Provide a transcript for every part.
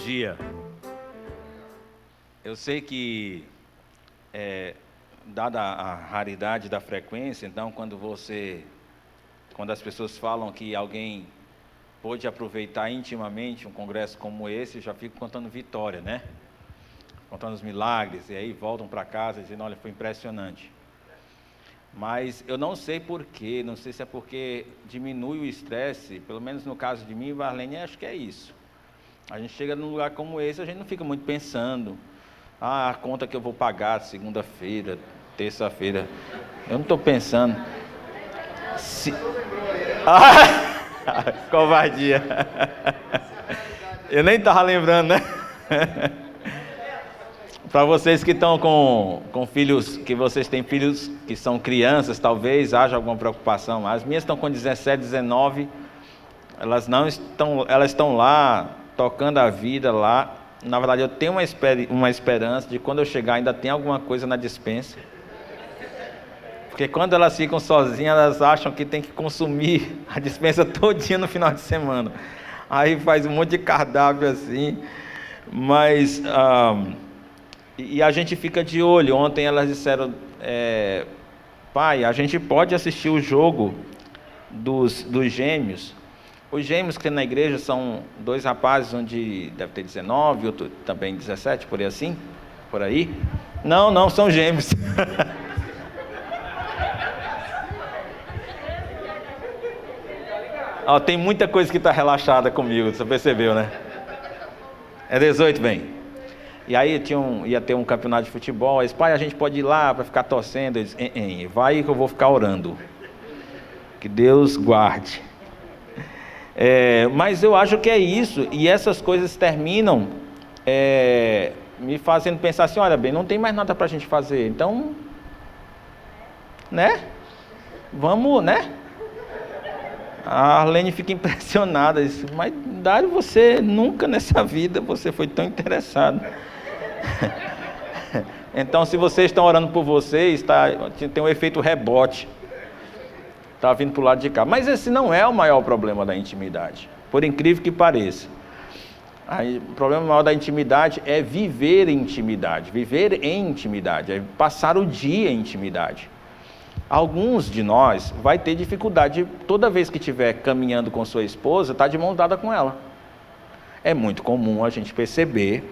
dia. Eu sei que, dada a raridade da frequência, então quando as pessoas falam que alguém pôde aproveitar intimamente um congresso como esse, já fico contando vitória, né? Contando os milagres, e aí voltam para casa dizendo, olha, foi impressionante. Mas eu não sei porquê, não sei se é porque diminui o estresse, pelo menos no caso de mim e Marlene, acho que é isso. A gente chega num lugar como esse, a gente não fica muito pensando, a conta que eu vou pagar segunda-feira, terça-feira, eu não estou pensando. Covardia. Eu nem estava lembrando, né? Para vocês que estão com filhos, que vocês têm filhos que são crianças, talvez haja alguma preocupação. As minhas estão com 17, 19, elas estão lá, tocando a vida lá. Na verdade, eu tenho uma esperança de quando eu chegar ainda tem alguma coisa na despensa. Porque quando elas ficam sozinhas, elas acham que tem que consumir a despensa todinha no final de semana. Aí faz um monte de cardápio assim, mas... E a gente fica de olho. Ontem elas disseram, pai, a gente pode assistir o jogo dos gêmeos. Os gêmeos que tem na igreja são dois rapazes, um deve ter 19, outro também 17, por aí assim, por aí. Não, são gêmeos. Tem muita coisa que está relaxada comigo, você percebeu, né? É 18, bem. E aí ia ter um campeonato de futebol. Aí, pai, a gente pode ir lá para ficar torcendo. Eu disse, vai que eu vou ficar orando. Que Deus guarde. Mas eu acho que é isso. E essas coisas terminam me fazendo pensar assim, olha bem, não tem mais nada para a gente fazer. Então, né? Vamos, né? A Arlene fica impressionada. Diz, mas Dário, você nunca nessa vida você foi tão interessado. Então, se vocês estão orando por vocês, tem um efeito rebote. Está vindo para o lado de cá. Mas esse não é o maior problema da intimidade, por incrível que pareça. O problema maior da intimidade é viver em intimidade. Viver em intimidade, é passar o dia em intimidade. Alguns de nós vai ter dificuldade, toda vez que estiver caminhando com sua esposa, está de mão dada com ela. É muito comum a gente perceber,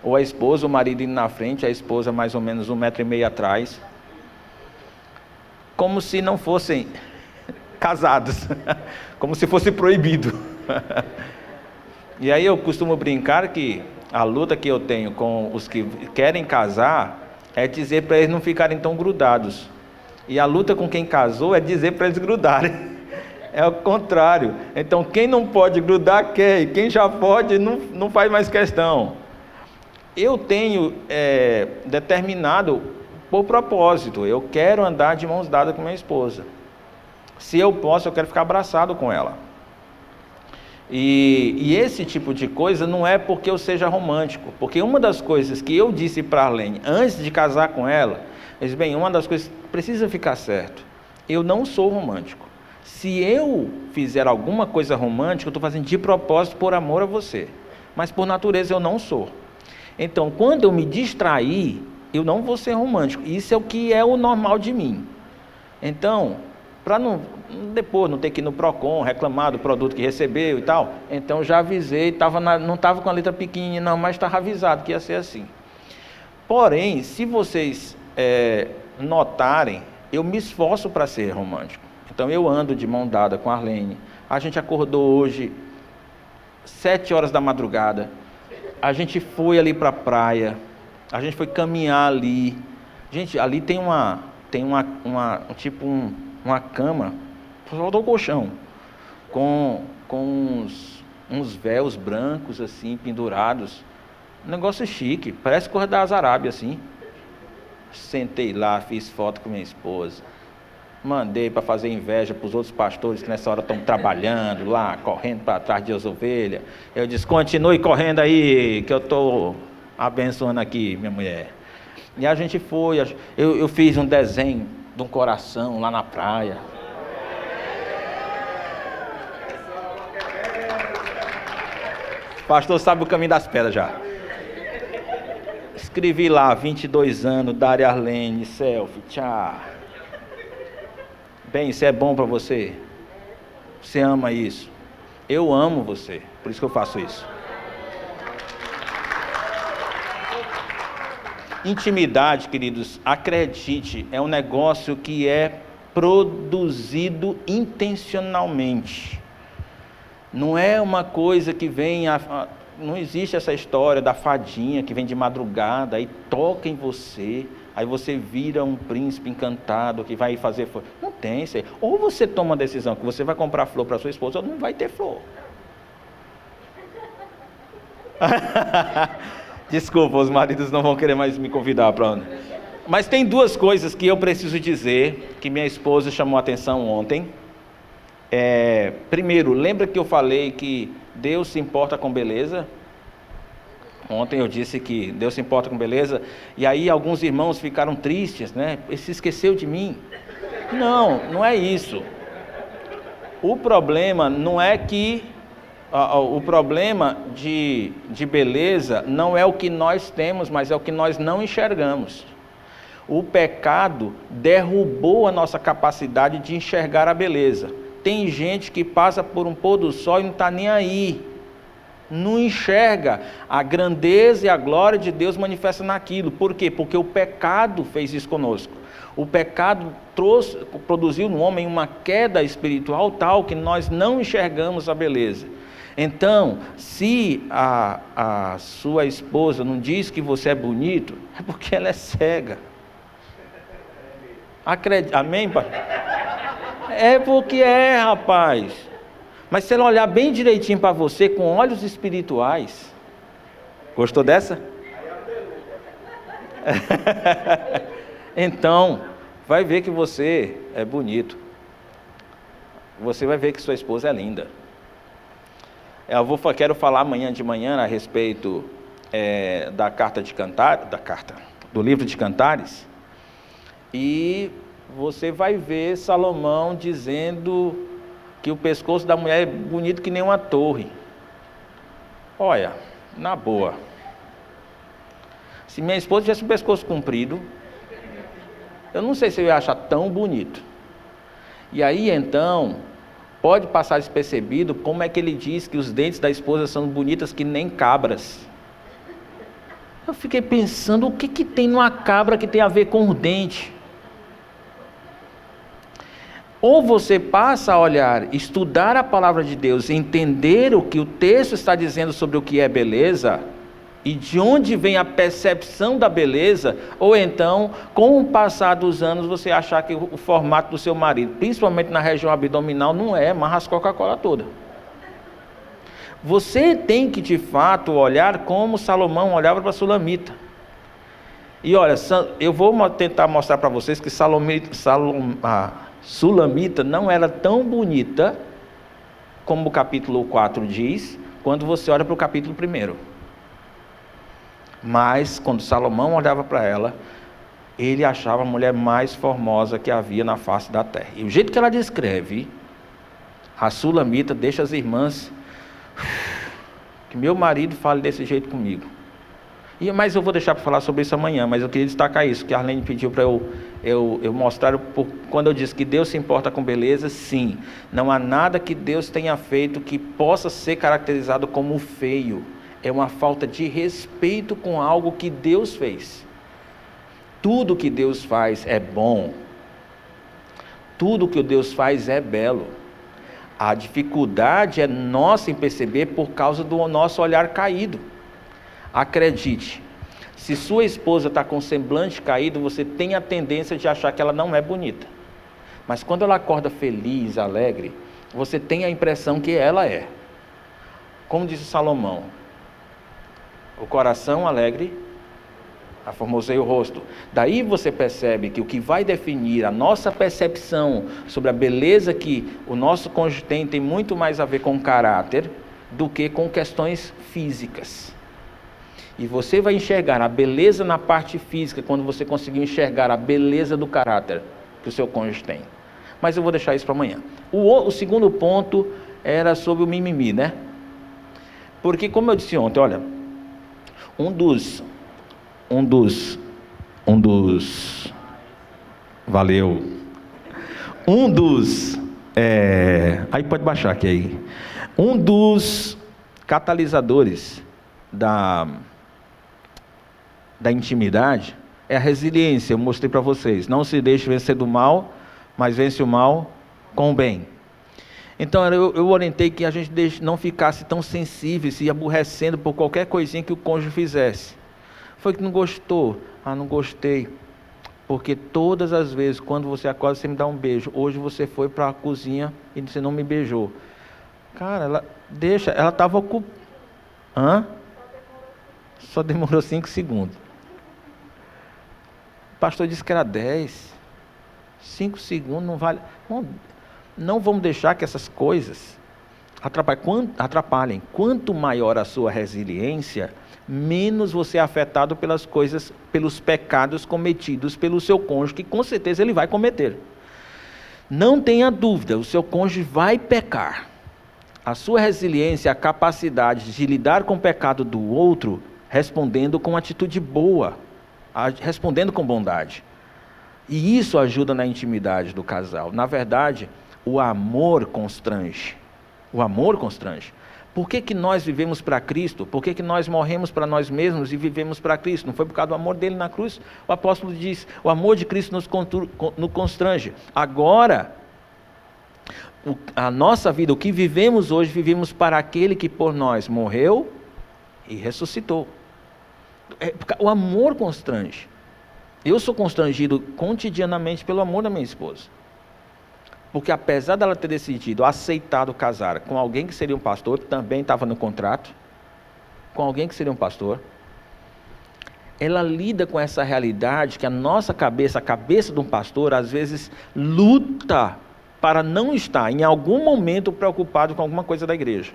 ou a esposa, o marido indo na frente, a esposa mais ou menos 1,5 metro atrás, como se não fossem casados, como se fosse proibido. E aí eu costumo brincar que a luta que eu tenho com os que querem casar é dizer para eles não ficarem tão grudados. E a luta com quem casou é dizer para eles grudarem. É o contrário. Então quem não pode grudar quer, e quem já pode não faz mais questão. Eu tenho determinado por propósito, eu quero andar de mãos dadas com minha esposa. Se eu posso, eu quero ficar abraçado com ela. E esse tipo de coisa não é porque eu seja romântico, porque uma das coisas que eu disse para a Arlene, antes de casar com ela, eu disse, bem, uma das coisas que precisa ficar certo, eu não sou romântico. Se eu fizer alguma coisa romântica, eu estou fazendo de propósito por amor a você, mas por natureza eu não sou. Então, quando eu me distrair, eu não vou ser romântico. Isso é o que é o normal de mim. Então, para depois não ter que ir no Procon, reclamar do produto que recebeu e tal, então já avisei, não estava com a letra pequenininha não, mas estava avisado que ia ser assim. Porém, se vocês notarem, eu me esforço para ser romântico. Então eu ando de mão dada com a Arlene. A gente acordou hoje 7 horas da madrugada, a gente foi ali para a praia, a gente foi caminhar ali. Gente, ali tem uma cama, faltou o colchão, com uns véus brancos assim, pendurados. Um negócio chique, parece coisa das Arábias assim. Sentei lá, fiz foto com minha esposa. Mandei para fazer inveja para os outros pastores que nessa hora estão trabalhando lá, correndo para trás de as ovelhas. Eu disse, continue correndo aí, que eu estou abençoando aqui, minha mulher. E a gente foi, eu fiz um desenho de um coração lá na praia. Pastor sabe o caminho das pedras já. Escrevi lá, 22 anos, Dária Arlene, selfie, tchau. Bem, isso é bom para você? Você ama isso? Eu amo você, por isso que eu faço isso. Intimidade, queridos, acredite, é um negócio que é produzido intencionalmente. Não é uma coisa que vem... Não existe essa história da fadinha que vem de madrugada e toca em você, aí você vira um príncipe encantado que vai fazer flor. Não tem isso aí. Ou você toma a decisão que você vai comprar flor para sua esposa, ou não vai ter flor. Desculpa, os maridos não vão querer mais me convidar para onde. Mas tem duas coisas que eu preciso dizer, que minha esposa chamou a atenção ontem. Primeiro, lembra que eu falei que Deus se importa com beleza? Ontem eu disse que Deus se importa com beleza, e aí alguns irmãos ficaram tristes, né? Ele se esqueceu de mim. Não, não é isso. O problema não é que... O problema de beleza não é o que nós temos, mas é o que nós não enxergamos. O pecado derrubou a nossa capacidade de enxergar a beleza. Tem gente que passa por um pôr do sol e não está nem aí. Não enxerga a grandeza e a glória de Deus manifesta naquilo. Por quê? Porque o pecado fez isso conosco. O pecado produziu no homem uma queda espiritual tal que nós não enxergamos a beleza. Então, se a sua esposa não diz que você é bonito, é porque ela é cega. Amém, pai? É porque é, rapaz. Mas se ela olhar bem direitinho para você, com olhos espirituais... Gostou dessa? Então, vai ver que você é bonito. Você vai ver que sua esposa é linda. Quero falar amanhã de manhã a respeito do livro de Cantares. E você vai ver Salomão dizendo que o pescoço da mulher é bonito que nem uma torre. Olha, na boa. Se minha esposa tivesse um pescoço comprido, eu não sei se eu ia achar tão bonito. E aí então, pode passar despercebido como é que ele diz que os dentes da esposa são bonitas que nem cabras. Eu fiquei pensando, o que tem numa cabra que tem a ver com o dente? Ou você passa a olhar, estudar a palavra de Deus, entender o que o texto está dizendo sobre o que é beleza, e de onde vem a percepção da beleza, ou então, com o passar dos anos, você achar que o formato do seu marido, principalmente na região abdominal, não é, amarra as Coca-Cola toda. Você tem que, de fato, olhar como Salomão olhava para a Sulamita. E olha, eu vou tentar mostrar para vocês que Sulamita não era tão bonita como o capítulo 4 diz, quando você olha para o capítulo 1. Mas, quando Salomão olhava para ela, ele achava a mulher mais formosa que havia na face da terra. E o jeito que ela descreve, a Sulamita deixa as irmãs, que meu marido fale desse jeito comigo. Mas eu vou deixar para falar sobre isso amanhã, mas eu queria destacar isso, que a Arlene pediu para eu mostrar, quando eu disse que Deus se importa com beleza, sim, não há nada que Deus tenha feito que possa ser caracterizado como feio, é uma falta de respeito com algo que Deus fez. Tudo que Deus faz é bom, tudo que Deus faz é belo, a dificuldade é nossa em perceber por causa do nosso olhar caído. Acredite, se sua esposa está com o semblante caído, você tem a tendência de achar que ela não é bonita. Mas quando ela acorda feliz, alegre, você tem a impressão que ela é. Como disse Salomão, o coração alegre aformoseia o rosto. Daí você percebe que o que vai definir a nossa percepção sobre a beleza que o nosso cônjuge tem muito mais a ver com o caráter do que com questões físicas. E você vai enxergar a beleza na parte física quando você conseguir enxergar a beleza do caráter que o seu cônjuge tem. Mas eu vou deixar isso para amanhã. O segundo ponto era sobre o mimimi, né? Porque, como eu disse ontem, olha, valeu, aí pode baixar aqui aí, um dos catalisadores da intimidade é a resiliência. Eu mostrei para vocês, não se deixe vencer do mal, mas vence o mal com o bem. Então eu orientei que a gente não ficasse tão sensível, se aborrecendo por qualquer coisinha que o cônjuge fizesse. Foi que não gostou? Não gostei. Porque todas as vezes, quando você acorda, você me dá um beijo. Hoje você foi para a cozinha e você não me beijou. Cara, ela estava ocupada. Só demorou 5 segundos. O pastor disse que era 10. 5 segundos não vale. Não vamos deixar que essas coisas atrapalhem. Quanto maior a sua resiliência, menos você é afetado pelas coisas, pelos pecados cometidos pelo seu cônjuge, que com certeza ele vai cometer. Não tenha dúvida, o seu cônjuge vai pecar. A sua resiliência, a capacidade de lidar com o pecado do outro, respondendo com atitude boa, respondendo com bondade. E isso ajuda na intimidade do casal. Na verdade, o amor constrange. O amor constrange. Por que nós vivemos para Cristo? Por que nós morremos para nós mesmos e vivemos para Cristo? Não foi por causa do amor dele na cruz? O apóstolo diz, o amor de Cristo nos constrange. Agora, a nossa vida, o que vivemos hoje, vivemos para aquele que por nós morreu e ressuscitou. O amor constrange. Eu sou constrangido cotidianamente pelo amor da minha esposa. Porque apesar dela ter decidido, aceitado casar com alguém que seria um pastor, também estava no contrato, com alguém que seria um pastor, ela lida com essa realidade que a nossa cabeça, a cabeça de um pastor, às vezes luta para não estar em algum momento preocupado com alguma coisa da igreja,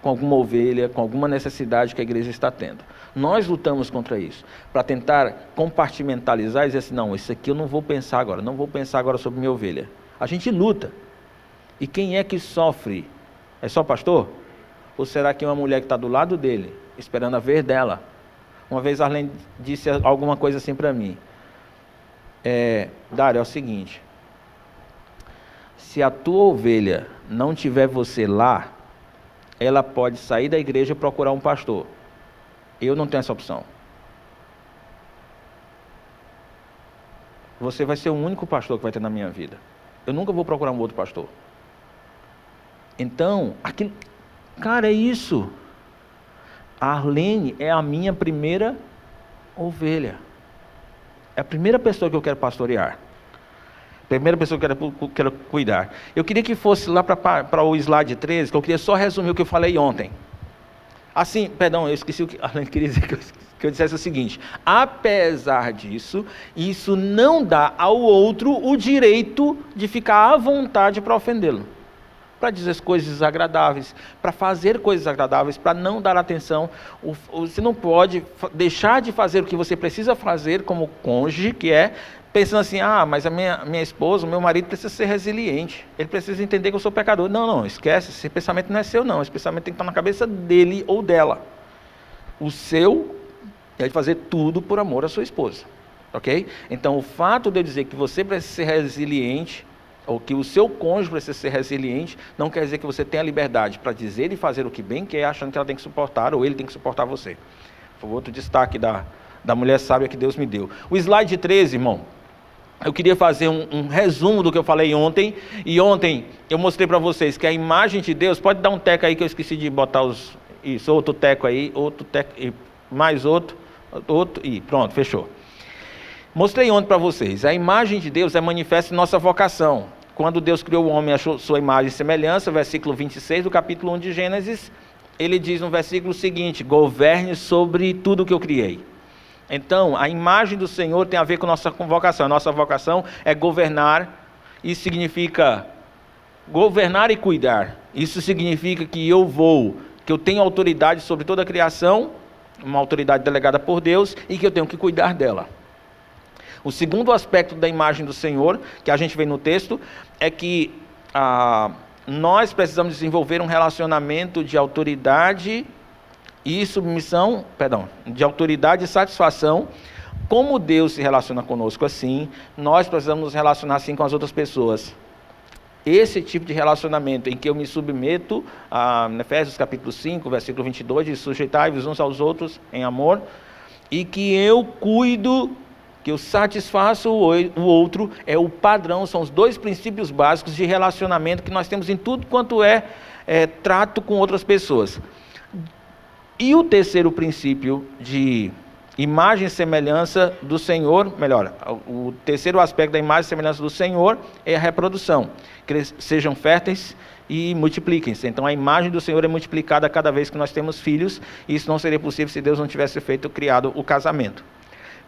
com alguma ovelha, com alguma necessidade que a igreja está tendo. Nós lutamos contra isso, para tentar compartimentalizar e dizer assim, não, isso aqui eu não vou pensar agora sobre minha ovelha. A gente luta. E quem é que sofre? É só o pastor? Ou será que é uma mulher que está do lado dele, esperando a vez dela? Uma vez Arlene disse alguma coisa assim para mim. Dário, é o seguinte. Se a tua ovelha não tiver você lá, ela pode sair da igreja e procurar um pastor. Eu não tenho essa opção. Você vai ser o único pastor que vai ter na minha vida. Eu nunca vou procurar um outro pastor. Então, cara, é isso. A Arlene é a minha primeira ovelha. É a primeira pessoa que eu quero pastorear. Primeira pessoa que eu quero cuidar. Eu queria que fosse lá para o slide 13, que eu queria só resumir o que eu falei ontem. Assim, perdão, eu esqueci o que a Arlene queria dizer, que eu dissesse o seguinte. Apesar disso, isso não dá ao outro o direito de ficar à vontade para ofendê-lo. Para dizer coisas desagradáveis, para fazer coisas desagradáveis, para não dar atenção. Você não pode deixar de fazer o que você precisa fazer como cônjuge, que é pensando assim, mas a minha esposa, o meu marido precisa ser resiliente. Ele precisa entender que eu sou pecador. Não, esquece. Esse pensamento não é seu, não. Esse pensamento tem que estar na cabeça dele ou dela. O seu é de fazer tudo por amor à sua esposa. Ok? Então, o fato de eu dizer que você precisa ser resiliente, ou que o seu cônjuge precisa ser resiliente, não quer dizer que você tenha liberdade para dizer e fazer o que bem quer, achando que ela tem que suportar, ou ele tem que suportar você. Foi outro destaque da mulher sábia que Deus me deu. O slide 13, irmão, eu queria fazer um resumo do que eu falei ontem, e ontem eu mostrei para vocês que a imagem de Deus, pode dar um teco aí que eu esqueci de botar outro teco aí, mais outro, e pronto, fechou. Mostrei ontem para vocês, a imagem de Deus é manifesta em nossa vocação. Quando Deus criou o homem à sua imagem e semelhança, versículo 26 do capítulo 1 de Gênesis, ele diz no versículo seguinte, governe sobre tudo que eu criei. Então, a imagem do Senhor tem a ver com a nossa vocação. A nossa vocação é governar, isso significa governar e cuidar. Isso significa que eu tenho autoridade sobre toda a criação, uma autoridade delegada por Deus, e que eu tenho que cuidar dela. O segundo aspecto da imagem do Senhor, que a gente vê no texto, é que nós precisamos desenvolver um relacionamento de autoridade e submissão, de autoridade e satisfação. Como Deus se relaciona conosco assim, nós precisamos nos relacionar assim com as outras pessoas. Esse tipo de relacionamento em que eu me submeto, em Efésios capítulo 5, versículo 22, diz: sujeitai-vos uns aos outros em amor, e que eu cuido, que eu satisfaço o outro, é o padrão, são os dois princípios básicos de relacionamento que nós temos em tudo quanto é trato com outras pessoas. E o terceiro princípio de imagem e semelhança do Senhor, o terceiro aspecto da imagem e semelhança do Senhor é a reprodução. Que sejam férteis e multipliquem-se. Então a imagem do Senhor é multiplicada cada vez que nós temos filhos, e isso não seria possível se Deus não tivesse criado o casamento.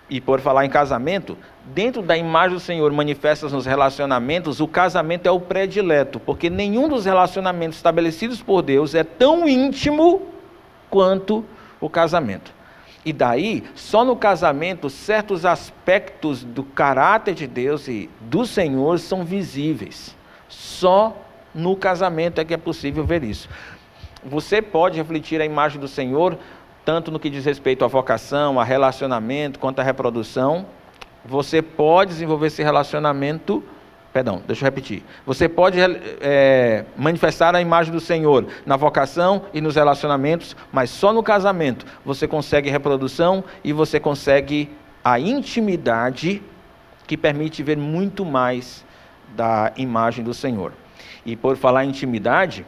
E por falar em casamento, dentro da imagem do Senhor manifestas nos relacionamentos, o casamento é o predileto, porque nenhum dos relacionamentos estabelecidos por Deus é tão íntimo quanto o casamento. E daí, só no casamento, certos aspectos do caráter de Deus e do Senhor são visíveis. Só no casamento é que é possível ver isso. Você pode refletir a imagem do Senhor, tanto no que diz respeito à vocação, a relacionamento, quanto à reprodução. Você pode desenvolver esse relacionamento... deixa eu repetir. Você pode manifestar a imagem do Senhor na vocação e nos relacionamentos, mas só no casamento você consegue reprodução e você consegue a intimidade que permite ver muito mais da imagem do Senhor. E por falar em intimidade,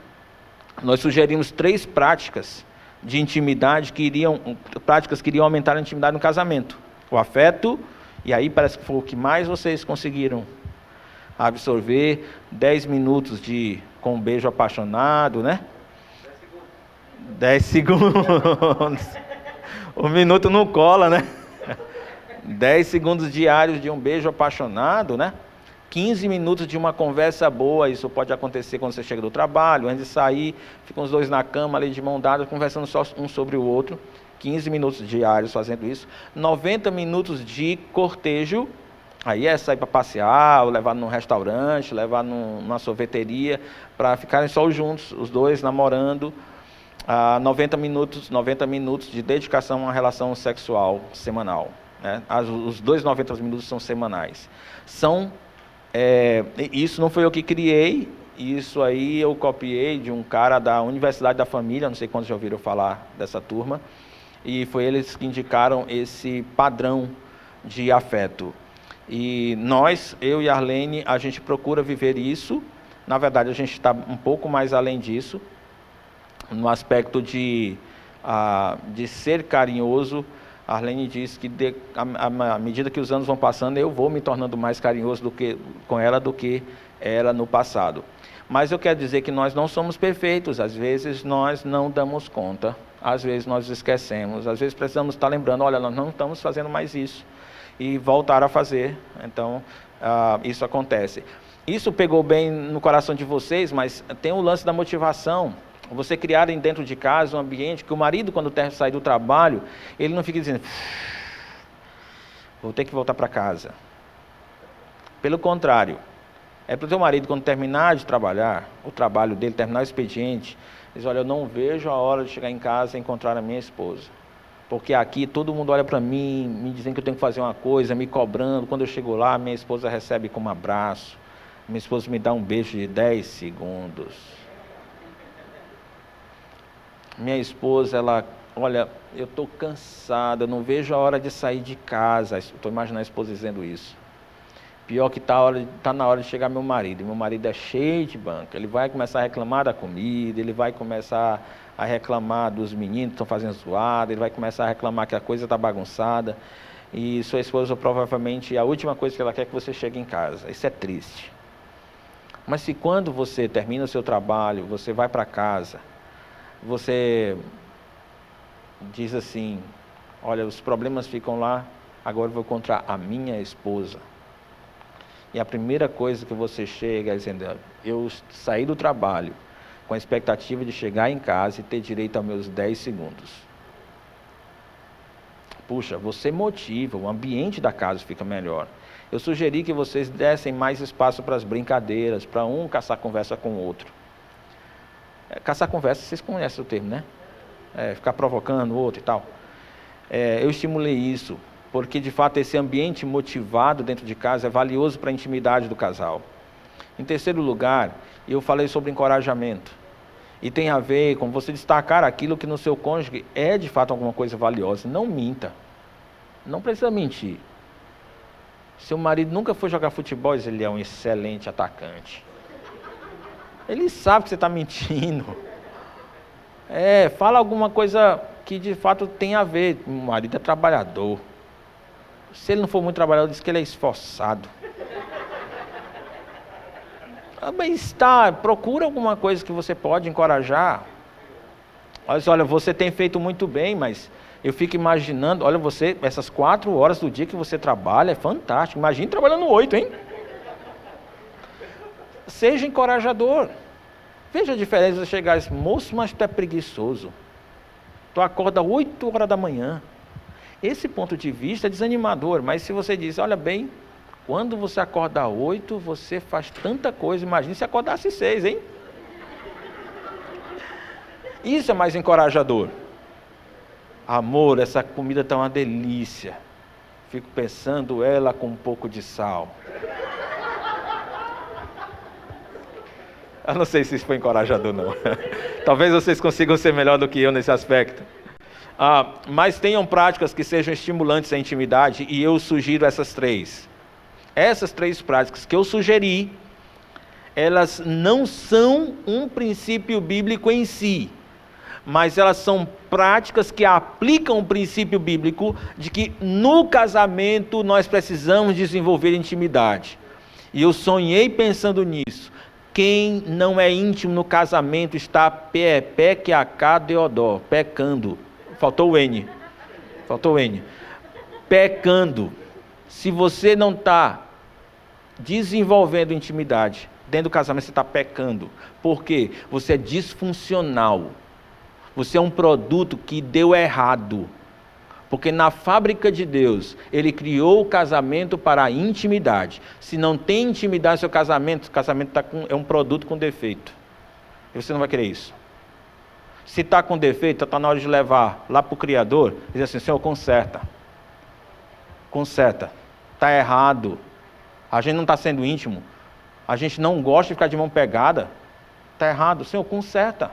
nós sugerimos 3 práticas de intimidade que iriam aumentar a intimidade no casamento. O afeto, e aí parece que foi o que mais vocês conseguiram absorver. 10 minutos com um beijo apaixonado, né? 10 segundos. O minuto não cola, né? 10 segundos diários de um beijo apaixonado, né? 15 minutos de uma conversa boa. Isso pode acontecer quando você chega do trabalho, antes de sair, ficam os dois na cama ali de mão dada, conversando só um sobre o outro. 15 minutos diários fazendo isso. 90 minutos de cortejo. Aí é sair para passear, ou levar num restaurante, levar numa sorveteria, para ficarem só juntos, os dois namorando. 90 minutos de dedicação a uma relação sexual semanal. Né? Os 90 minutos são semanais. Isso não foi eu que criei, isso aí eu copiei de um cara da Universidade da Família, não sei quantos já ouviram falar dessa turma, e foi eles que indicaram esse padrão de afeto. E eu e a Arlene, a gente procura viver isso. Na verdade, a gente está um pouco mais além disso, no aspecto de ser carinhoso. A Arlene diz que à medida que os anos vão passando, eu vou me tornando mais carinhoso com ela do que era no passado. Mas eu quero dizer que nós não somos perfeitos. Às vezes nós não damos conta, às vezes nós esquecemos, às vezes precisamos estar lembrando, olha, nós não estamos fazendo mais isso. E voltar a fazer. Então, isso acontece. Isso pegou bem no coração de vocês, mas tem o lance da motivação. Você criarem dentro de casa um ambiente que o marido, quando sai do trabalho, ele não fica dizendo: vou ter que voltar para casa. Pelo contrário, é para o teu marido, quando terminar de trabalhar, o trabalho dele, terminar o expediente, diz: olha, eu não vejo a hora de chegar em casa e encontrar a minha esposa. Porque aqui todo mundo olha para mim, me dizendo que eu tenho que fazer uma coisa, me cobrando. Quando eu chego lá, minha esposa recebe com um abraço. Minha esposa me dá um beijo de 10 segundos. Minha esposa, olha, eu estou cansada, eu não vejo a hora de sair de casa. Estou imaginando a esposa dizendo isso. Pior que está na hora de chegar meu marido. E meu marido é cheio de banca. Ele vai começar a reclamar da comida, ele vai começar a reclamar dos meninos que estão fazendo zoada, ele vai começar a reclamar que a coisa está bagunçada, e sua esposa provavelmente, a última coisa que ela quer é que você chegue em casa. Isso é triste. Mas se quando você termina o seu trabalho, você vai para casa, você diz assim: olha, os problemas ficam lá, agora eu vou encontrar a minha esposa. E a primeira coisa que você chega é dizendo: eu saí do trabalho com a expectativa de chegar em casa e ter direito aos meus 10 segundos. Puxa, você motiva, o ambiente da casa fica melhor. Eu sugeri que vocês dessem mais espaço para as brincadeiras, para um caçar conversa com o outro. Caçar conversa, vocês conhecem o termo, né? ficar provocando o outro e tal. Eu estimulei isso, porque de fato esse ambiente motivado dentro de casa é valioso para a intimidade do casal. Em terceiro lugar, eu falei sobre encorajamento. E tem a ver com você destacar aquilo que no seu cônjuge é de fato alguma coisa valiosa. Não minta. Não precisa mentir. Seu marido nunca foi jogar futebol, ele é um excelente atacante. Ele sabe que você está mentindo. Fala alguma coisa que de fato tem a ver. O marido é trabalhador. Se ele não for muito trabalhador, diz que ele é esforçado. Bem-estar, procura alguma coisa que você pode encorajar. Olha, você tem feito muito bem, mas eu fico imaginando, olha, você, essas 4 horas do dia que você trabalha, é fantástico. Imagine trabalhando 8, hein? Seja encorajador. Veja a diferença, você chegar e dizer, moço, mas tu é preguiçoso. Tu acorda 8 horas da manhã. Esse ponto de vista é desanimador, mas se você diz, olha bem, quando você acorda 8, você faz tanta coisa, imagine se acordasse 6, hein? Isso é mais encorajador. Amor, essa comida está uma delícia. Fico pensando ela com um pouco de sal. Eu não sei se isso foi encorajador, não. Talvez vocês consigam ser melhor do que eu nesse aspecto. Mas tenham práticas que sejam estimulantes à intimidade, e eu sugiro essas 3. Essas 3 práticas que eu sugeri, elas não são um princípio bíblico em si, mas elas são práticas que aplicam o princípio bíblico de que no casamento nós precisamos desenvolver intimidade. E eu sonhei pensando nisso. Quem não é íntimo no casamento está deodó, pecando. Faltou o N. Pecando. Se você não está desenvolvendo intimidade dentro do casamento, você está pecando. Por quê? Você é disfuncional. Você é um produto que deu errado. Porque na fábrica de Deus, Ele criou o casamento para a intimidade. Se não tem intimidade no seu casamento, o casamento é um produto com defeito. E você não vai querer isso. Se está com defeito, está na hora de levar lá para o Criador e dizer assim, Senhor, conserta. Está errado. A gente não está sendo íntimo. A gente não gosta de ficar de mão pegada. Está errado. Senhor, conserta.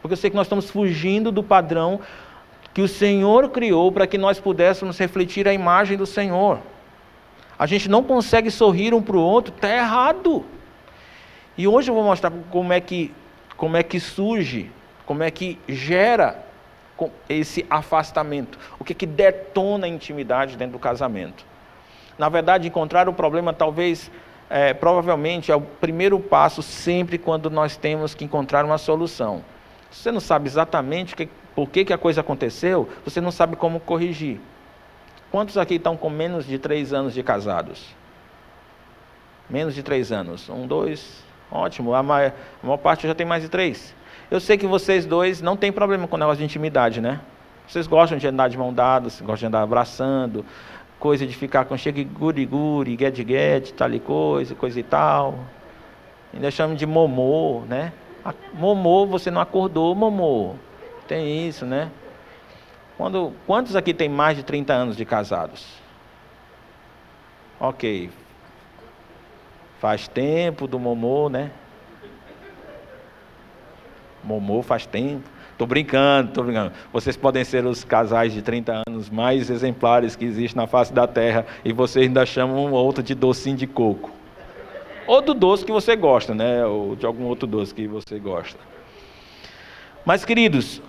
Porque eu sei que nós estamos fugindo do padrão que o Senhor criou para que nós pudéssemos refletir a imagem do Senhor. A gente não consegue sorrir um para o outro. Está errado. E hoje eu vou mostrar como é que surge, como é que gera esse afastamento. O que detona a intimidade dentro do casamento. Na verdade, encontrar o problema provavelmente é o primeiro passo sempre quando nós temos que encontrar uma solução. Se você não sabe exatamente por que a coisa aconteceu, você não sabe como corrigir. Quantos aqui estão com menos de 3 anos de casados? Menos de 3 anos. 1, 2, ótimo. A maior parte já tem mais de 3. Eu sei que vocês 2 não tem problema com o negócio de intimidade, né? Vocês gostam de andar de mão dada, gostam de andar abraçando, coisa de ficar com chegue guri-guri, get-get, tal e coisa e tal. Ainda chamam de momô, né? Momô, você não acordou, momô. Tem isso, né? Quantos aqui tem mais de 30 anos de casados? Ok. Faz tempo do momô, né? Momô faz tempo. Tô brincando. Vocês podem ser os casais de 30 anos mais exemplares que existem na face da terra e vocês ainda chamam um outro de docinho de coco. Ou do doce que você gosta, né? Ou de algum outro doce que você gosta. Mas, queridos,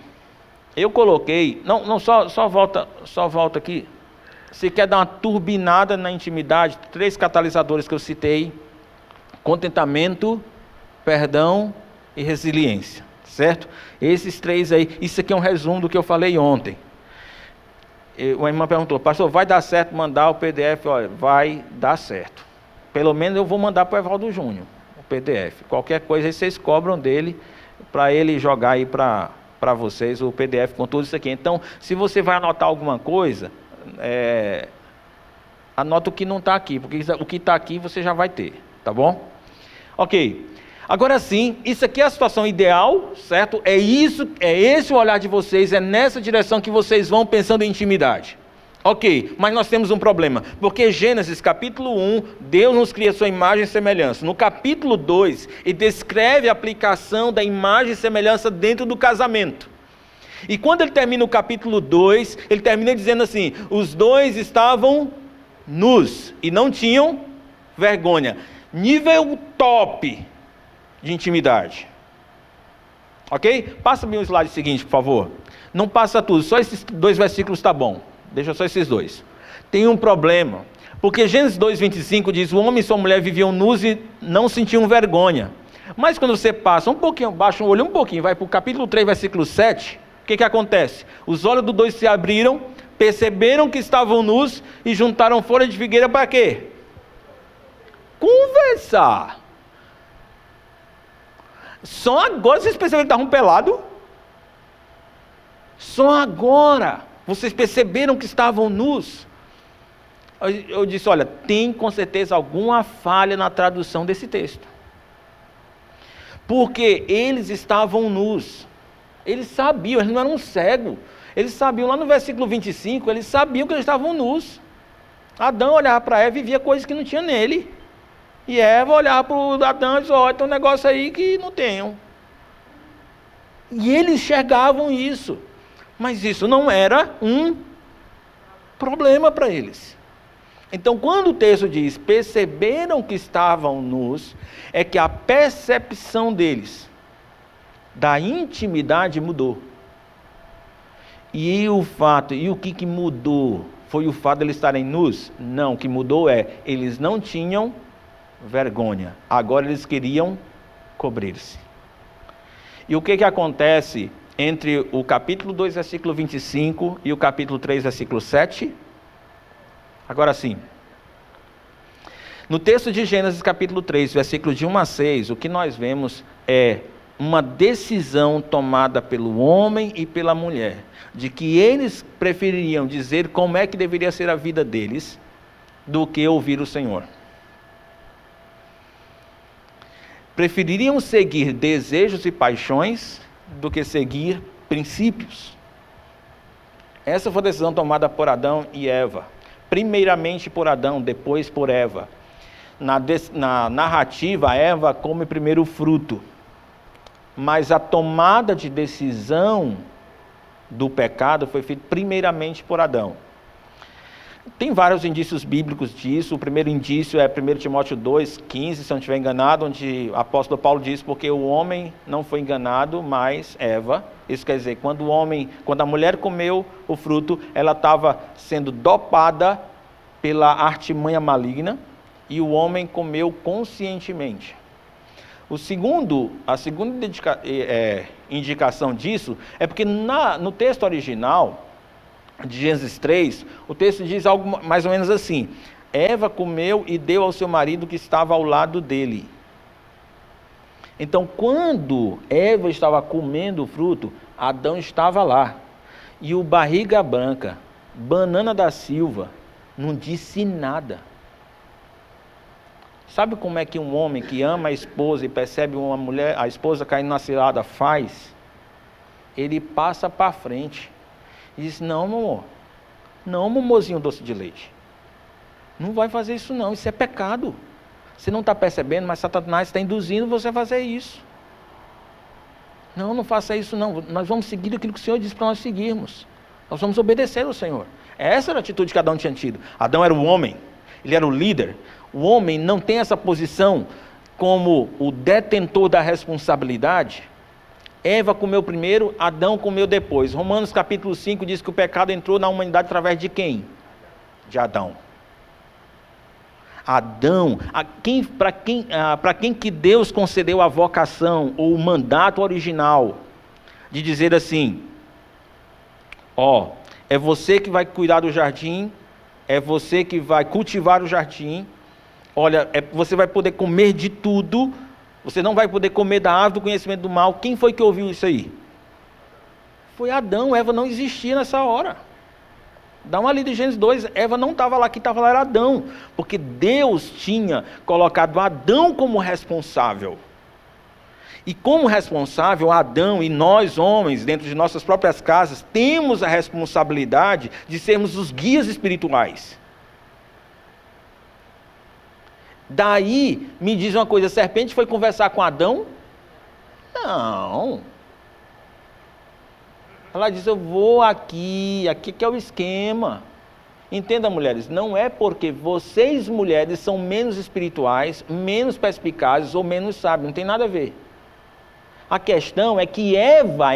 eu coloquei... Só volta aqui. Você quer dar uma turbinada na intimidade? 3 catalisadores que eu citei. Contentamento, perdão e resiliência. Certo? Esses 3 aí, isso aqui é um resumo do que eu falei ontem. Uma irmã perguntou, pastor, vai dar certo mandar o PDF? Olha, vai dar certo. Pelo menos eu vou mandar para o Evaldo Júnior, o PDF. Qualquer coisa aí vocês cobram dele, para ele jogar aí para vocês o PDF com tudo isso aqui. Então, se você vai anotar alguma coisa, anota o que não está aqui, porque o que está aqui você já vai ter, tá bom? Ok. Agora sim, isso aqui é a situação ideal, certo? É esse o olhar de vocês, é nessa direção que vocês vão pensando em intimidade. Ok, mas nós temos um problema, porque Gênesis capítulo 1, Deus nos cria sua imagem e semelhança. No capítulo 2, ele descreve a aplicação da imagem e semelhança dentro do casamento. E quando ele termina o capítulo 2, ele termina dizendo assim: os dois estavam nus e não tinham vergonha. Nível top de intimidade. Ok? Passa-me o slide seguinte, por favor. Não passa tudo, só esses 2 versículos está bom. Deixa só esses 2. Tem um problema, porque Gênesis 2:25 diz: o homem e sua mulher viviam nus e não sentiam vergonha. Mas quando você passa um pouquinho, baixa o olho um pouquinho, vai para o capítulo 3, versículo 7, o que acontece? Os olhos dos dois se abriram, perceberam que estavam nus e juntaram folha de figueira para quê? Conversar. Só agora vocês perceberam que estavam pelados? Só agora vocês perceberam que estavam nus? Eu disse, olha, tem com certeza alguma falha na tradução desse texto. Porque eles estavam nus. Eles sabiam, eles não eram cegos. Eles sabiam, lá no versículo 25, eles sabiam que eles estavam nus. Adão olhava para Eva e via coisas que não tinha nele. E Eva olhava para o Adão e disse, olha, tem um negócio aí que não tenho. E eles enxergavam isso. Mas isso não era um problema para eles. Então, quando o texto diz, perceberam que estavam nus, é que a percepção deles da intimidade mudou. E o que mudou? Foi o fato de eles estarem nus? Não, o que mudou é, eles não tinham vergonha. Agora eles queriam cobrir-se. E o que acontece entre o capítulo 2, versículo 25 e o capítulo 3, versículo 7? Agora sim. No texto de Gênesis capítulo 3, versículos de 1 a 6, o que nós vemos é uma decisão tomada pelo homem e pela mulher, de que eles prefeririam dizer como é que deveria ser a vida deles, do que ouvir o Senhor. Prefeririam seguir desejos e paixões do que seguir princípios. Essa foi a decisão tomada por Adão e Eva. Primeiramente por Adão, depois por Eva. Na narrativa, Eva come primeiro o fruto. Mas a tomada de decisão do pecado foi feita primeiramente por Adão. Tem vários indícios bíblicos disso. O primeiro indício é 1 Timóteo 2,15, se eu não estiver enganado, onde o apóstolo Paulo diz, porque o homem não foi enganado, mas Eva. Isso quer dizer, quando a mulher comeu o fruto, ela estava sendo dopada pela artimanha maligna, e o homem comeu conscientemente. A segunda indicação disso é porque no texto original de Gênesis 3, o texto diz algo mais ou menos assim: Eva comeu e deu ao seu marido que estava ao lado dele. Então, quando Eva estava comendo o fruto, Adão estava lá. E o barriga branca, banana da Silva, não disse nada. Sabe como é que um homem que ama a esposa e percebe a esposa caindo na cilada faz? Ele passa para frente. E diz, não, meu amor. Não, mamorzinho doce de leite. Não vai fazer isso não, isso é pecado. Você não está percebendo, mas Satanás está induzindo você a fazer isso. Não faça isso não. Nós vamos seguir aquilo que o Senhor disse para nós seguirmos. Nós vamos obedecer ao Senhor. Essa era a atitude que Adão tinha tido. Adão era o homem, ele era o líder. O homem não tem essa posição como o detentor da responsabilidade. Eva comeu primeiro, Adão comeu depois. Romanos capítulo 5 diz que o pecado entrou na humanidade através de quem? De Adão. Adão, para quem que Deus concedeu a vocação ou o mandato original de dizer assim, é você que vai cuidar do jardim, é você que vai cultivar o jardim, olha, você vai poder comer de tudo, você não vai poder comer da árvore do conhecimento do mal. Quem foi que ouviu isso aí? Foi Adão. Eva não existia nessa hora. Dá uma lida em Gênesis 2, Eva não estava lá, quem estava lá era Adão, porque Deus tinha colocado Adão como responsável. E como responsável, Adão e nós, homens, dentro de nossas próprias casas, temos a responsabilidade de sermos os guias espirituais. Daí, me diz uma coisa, a serpente foi conversar com Adão? Não. Ela diz, eu vou aqui que é o esquema. Entenda, mulheres, não é porque vocês, mulheres, são menos espirituais, menos perspicazes ou menos sábios, não tem nada a ver. A questão é que Eva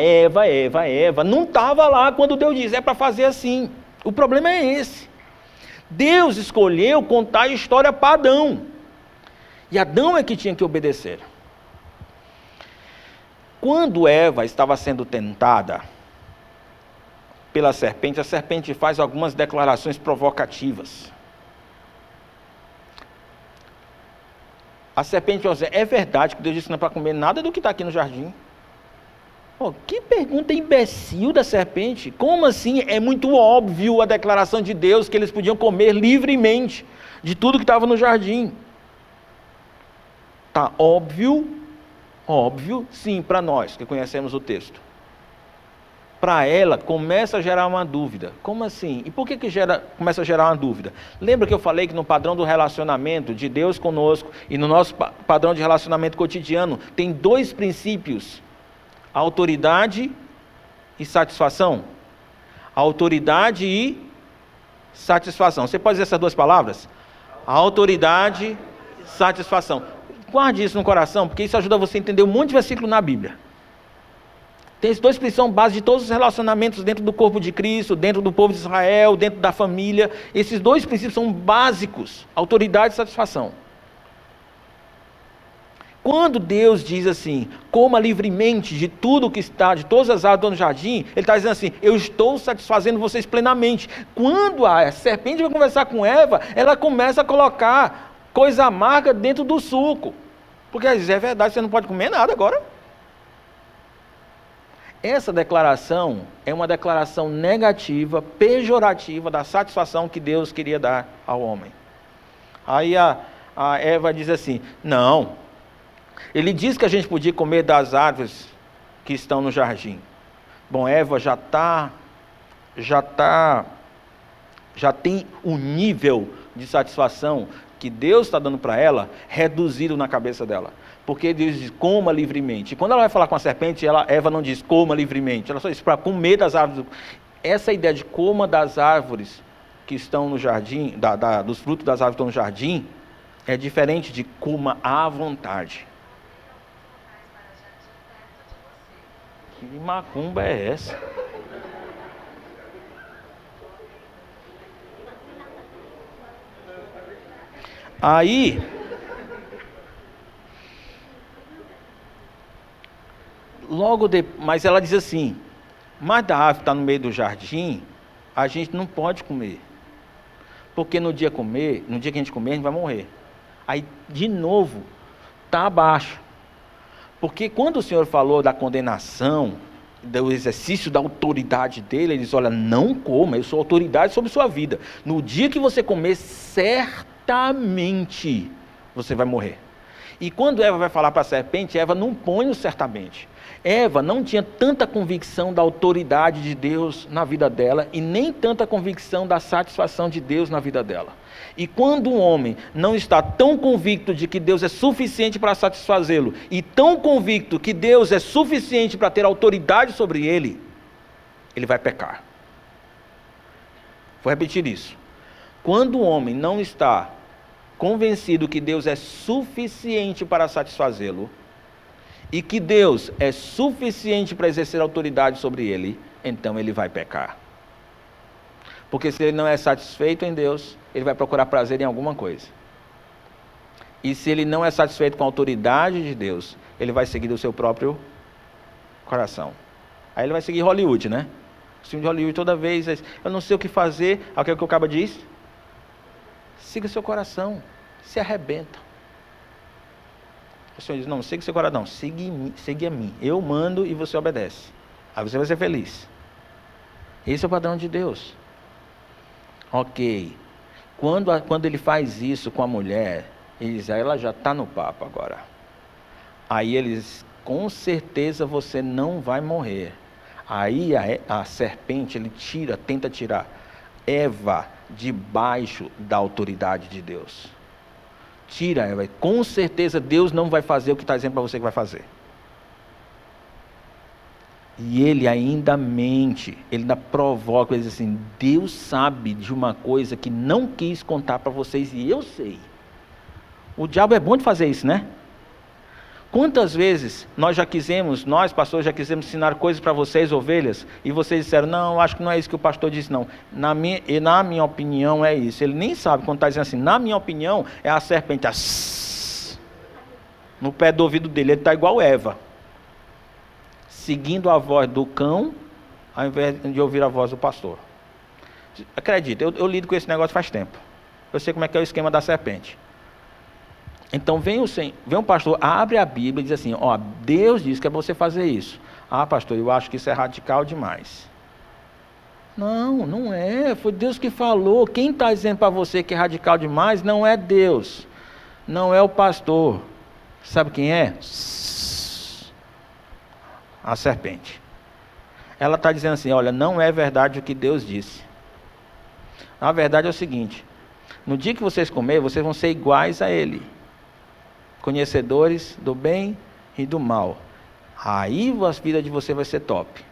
não estava lá quando Deus diz, é para fazer assim. O problema é esse. Deus escolheu contar a história para Adão. E Adão é que tinha que obedecer. Quando Eva estava sendo tentada pela serpente, a serpente faz algumas declarações provocativas. A serpente vai dizer, é verdade que Deus disse que não é para comer nada do que está aqui no jardim? Oh, que pergunta imbecil da serpente. Como assim? É muito óbvio a declaração de Deus que eles podiam comer livremente de tudo que estava no jardim. Está óbvio, sim, para nós que conhecemos o texto. Para ela, começa a gerar uma dúvida. Como assim? E por que começa a gerar uma dúvida? Lembra que eu falei que no padrão do relacionamento de Deus conosco e no nosso padrão de relacionamento cotidiano, tem dois princípios: autoridade e satisfação. Autoridade e satisfação. Você pode dizer essas duas palavras? Autoridade e satisfação. Guarde isso no coração, porque isso ajuda você a entender um monte de versículo na Bíblia. Tem esses dois princípios, são base de todos os relacionamentos dentro do corpo de Cristo, dentro do povo de Israel, dentro da família. Esses dois princípios são básicos: autoridade e satisfação. Quando Deus diz assim, coma livremente de tudo que está, de todas as árvores do jardim, Ele está dizendo assim, eu estou satisfazendo vocês plenamente. Quando a serpente vai conversar com Eva, ela começa a colocar coisa amarga dentro do suco. Porque ela diz, é verdade, você não pode comer nada agora. Essa declaração é uma declaração negativa, pejorativa da satisfação que Deus queria dar ao homem. Aí a Eva diz assim, não, Ele diz que a gente podia comer das árvores que estão no jardim. Bom, Eva já tem um nível de satisfação que Deus está dando para ela, reduzido na cabeça dela. Porque Deus diz, coma livremente. E quando ela vai falar com a serpente, Eva não diz, coma livremente. Ela só diz, para comer das árvores. Essa ideia de coma das árvores que estão no jardim, dos frutos das árvores que estão no jardim, é diferente de coma à vontade. Que macumba é essa? Aí, mas ela diz assim, mas da árvore está no meio do jardim, a gente não pode comer. Porque no dia que a gente comer, a gente vai morrer. Aí, de novo, está abaixo. Porque quando o Senhor falou da condenação, do exercício da autoridade dele, ele diz, olha, não coma, eu sou autoridade sobre sua vida. No dia que você comer, certamente você vai morrer. E quando Eva vai falar para a serpente, Eva não põe o certamente. Eva não tinha tanta convicção da autoridade de Deus na vida dela e nem tanta convicção da satisfação de Deus na vida dela. E quando um homem não está tão convicto de que Deus é suficiente para satisfazê-lo e tão convicto que Deus é suficiente para ter autoridade sobre ele, ele vai pecar. Vou repetir isso. Quando o homem não está convencido que Deus é suficiente para satisfazê-lo e que Deus é suficiente para exercer autoridade sobre ele, então ele vai pecar. Porque se ele não é satisfeito em Deus, ele vai procurar prazer em alguma coisa. E se ele não é satisfeito com a autoridade de Deus, ele vai seguir o seu próprio coração. Aí ele vai seguir Hollywood, né? O filme de Hollywood toda vez, eu não sei o que fazer, o que o cabo diz? Siga seu coração, se arrebenta. O Senhor diz, não, siga seu coração, não, siga a mim, eu mando e você obedece. Aí você vai ser feliz. Esse é o padrão de Deus. Ok, quando ele faz isso com a mulher, ele diz, ela já está no papo agora. Aí eles com certeza você não vai morrer. Aí a serpente, ele tenta tirar Eva debaixo da autoridade de Deus. Tira Eva, com certeza Deus não vai fazer o que está dizendo para você que vai fazer. E ele ainda mente, ele ainda provoca, ele diz assim, Deus sabe de uma coisa que não quis contar para vocês e eu sei. O diabo é bom de fazer isso, né? Quantas vezes nós pastores já quisemos ensinar coisas para vocês, ovelhas, e vocês disseram, não, acho que não é isso que o pastor disse, não. Na minha opinião é isso. Ele nem sabe quando está dizendo assim, na minha opinião, é a serpente, no pé do ouvido dele, ele está igual Eva. Seguindo a voz do cão, ao invés de ouvir a voz do pastor. Acredita, eu lido com esse negócio faz tempo. Eu sei como é que é o esquema da serpente. Então vem um pastor, abre a Bíblia e diz assim, ó, Deus diz que é você fazer isso. Ah, pastor, eu acho que isso é radical demais. Não é, foi Deus que falou. Quem está dizendo para você que é radical demais não é Deus, não é o pastor. Sabe quem é? A serpente. Ela está dizendo assim, olha, não é verdade o que Deus disse. Na verdade é o seguinte, no dia que vocês comerem, vocês vão ser iguais a Ele. Conhecedores do bem e do mal. Aí a vida de você vai ser top.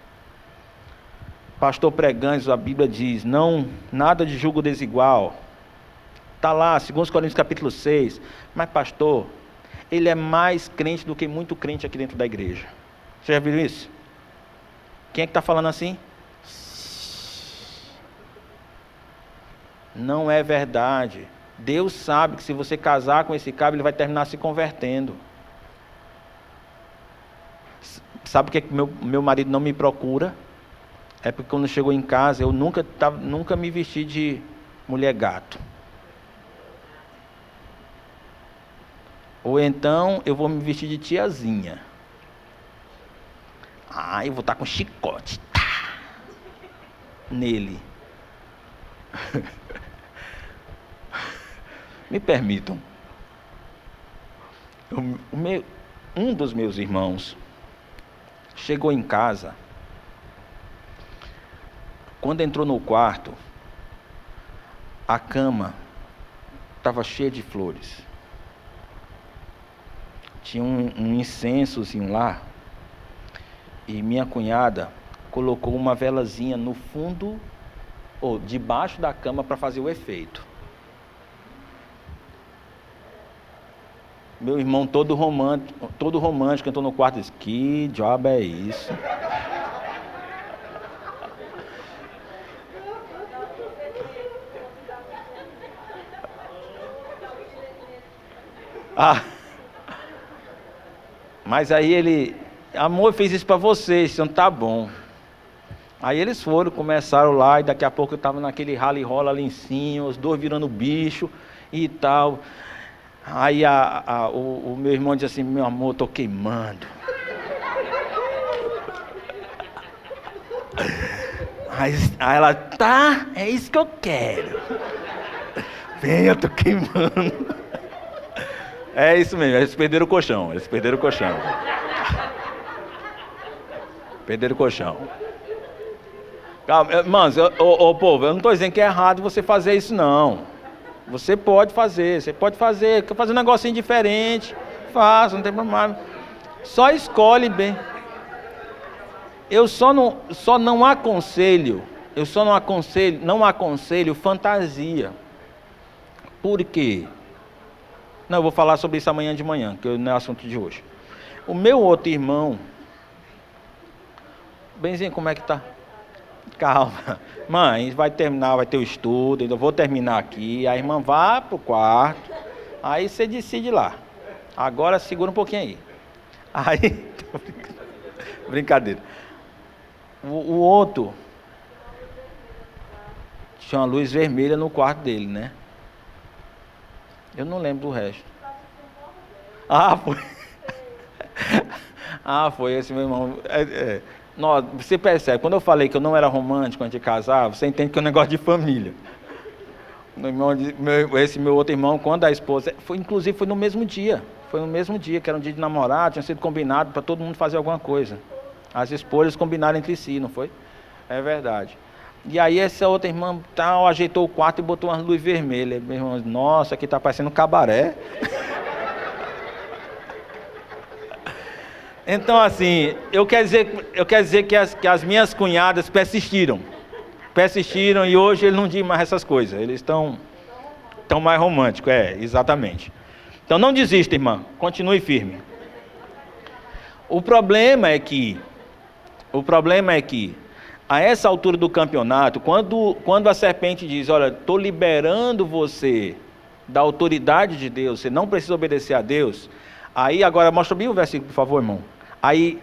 Pastor pregando, a Bíblia diz, não, nada de julgo desigual. Está lá, 2 Coríntios capítulo 6. Mas pastor, ele é mais crente do que muito crente aqui dentro da igreja. Você já viu isso? Quem é que está falando assim? Não é verdade. Deus sabe que se você casar com esse cara, ele vai terminar se convertendo. Sabe por que meu marido não me procura? É porque quando chegou em casa, eu nunca me vesti de mulher gato. Ou então, eu vou me vestir de tiazinha. Eu vou estar com chicote. Nele. Me permitam. Um dos meus irmãos chegou em casa. Quando entrou no quarto, a cama estava cheia de flores. Tinha um incensozinho lá. E minha cunhada colocou uma velazinha no fundo, ou debaixo da cama para fazer o efeito. Meu irmão todo romântico entrou no quarto e disse, que diabo é isso? Mas aí ele, amor, eu fiz isso para vocês, então tá bom. Aí eles começaram lá, e daqui a pouco eu estava naquele rala e rola ali em cima, os dois virando bicho e tal. Aí o meu irmão disse assim, meu amor, eu tô queimando. Aí ela, tá, é isso que eu quero. Vem, eu tô queimando. É isso mesmo, eles perderam o colchão. Perderam o colchão. Calma, irmãos, povo, eu não estou dizendo que é errado você fazer isso, não. Você pode fazer, quer fazer um negocinho diferente, faça, não tem problema. Só escolhe bem. Eu só não aconselho fantasia. Por quê? Não, eu vou falar sobre isso amanhã de manhã, que não é assunto de hoje. O meu outro irmão, Benzinho, como é que tá? Calma, mãe, vai terminar, vai ter o estudo, eu vou terminar aqui, a irmã vai pro quarto, aí você decide lá. Agora segura um pouquinho aí. Brincadeira. O outro tinha uma luz vermelha no quarto dele, né? Eu não lembro do resto. Foi esse meu irmão. Você percebe, quando eu falei que eu não era romântico antes de casar, você entende que é um negócio de família. Esse meu outro irmão, quando a esposa... inclusive foi no mesmo dia. Foi no mesmo dia, que era um dia de namorado, tinha sido combinado para todo mundo fazer alguma coisa. As esposas combinaram entre si, não foi? É verdade. E aí essa outra irmã tal, ajeitou o quarto e botou umas luzes vermelhas. Meu irmão, nossa, aqui está parecendo um cabaré. Então assim, eu quero dizer que as minhas cunhadas persistiram e hoje ele não diz mais essas coisas, eles estão mais românticos, exatamente. Então não desista, irmã, continue firme. O problema é que, a essa altura do campeonato, quando a serpente diz, olha, estou liberando você da autoridade de Deus, você não precisa obedecer a Deus, aí agora, mostra bem o versículo, por favor, irmão. Aí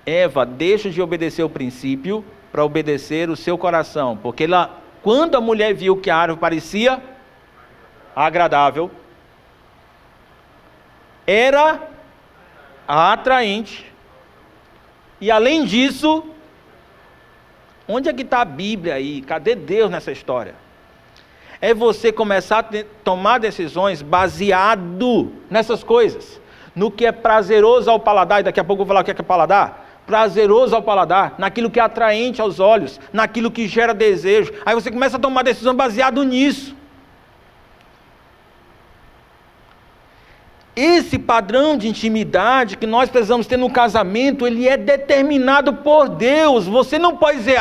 Eva deixa de obedecer o princípio para obedecer o seu coração, porque quando a mulher viu que a árvore parecia agradável, era atraente, e além disso, onde é que está a Bíblia aí? Cadê Deus nessa história? É você começar a tomar decisões baseado nessas coisas, no que é prazeroso ao paladar, e daqui a pouco eu vou falar o que é paladar. Prazeroso ao paladar, naquilo que é atraente aos olhos, naquilo que gera desejo. Aí você começa a tomar decisão baseado nisso. Esse padrão de intimidade que nós precisamos ter no casamento, ele é determinado por Deus. Você não pode dizer,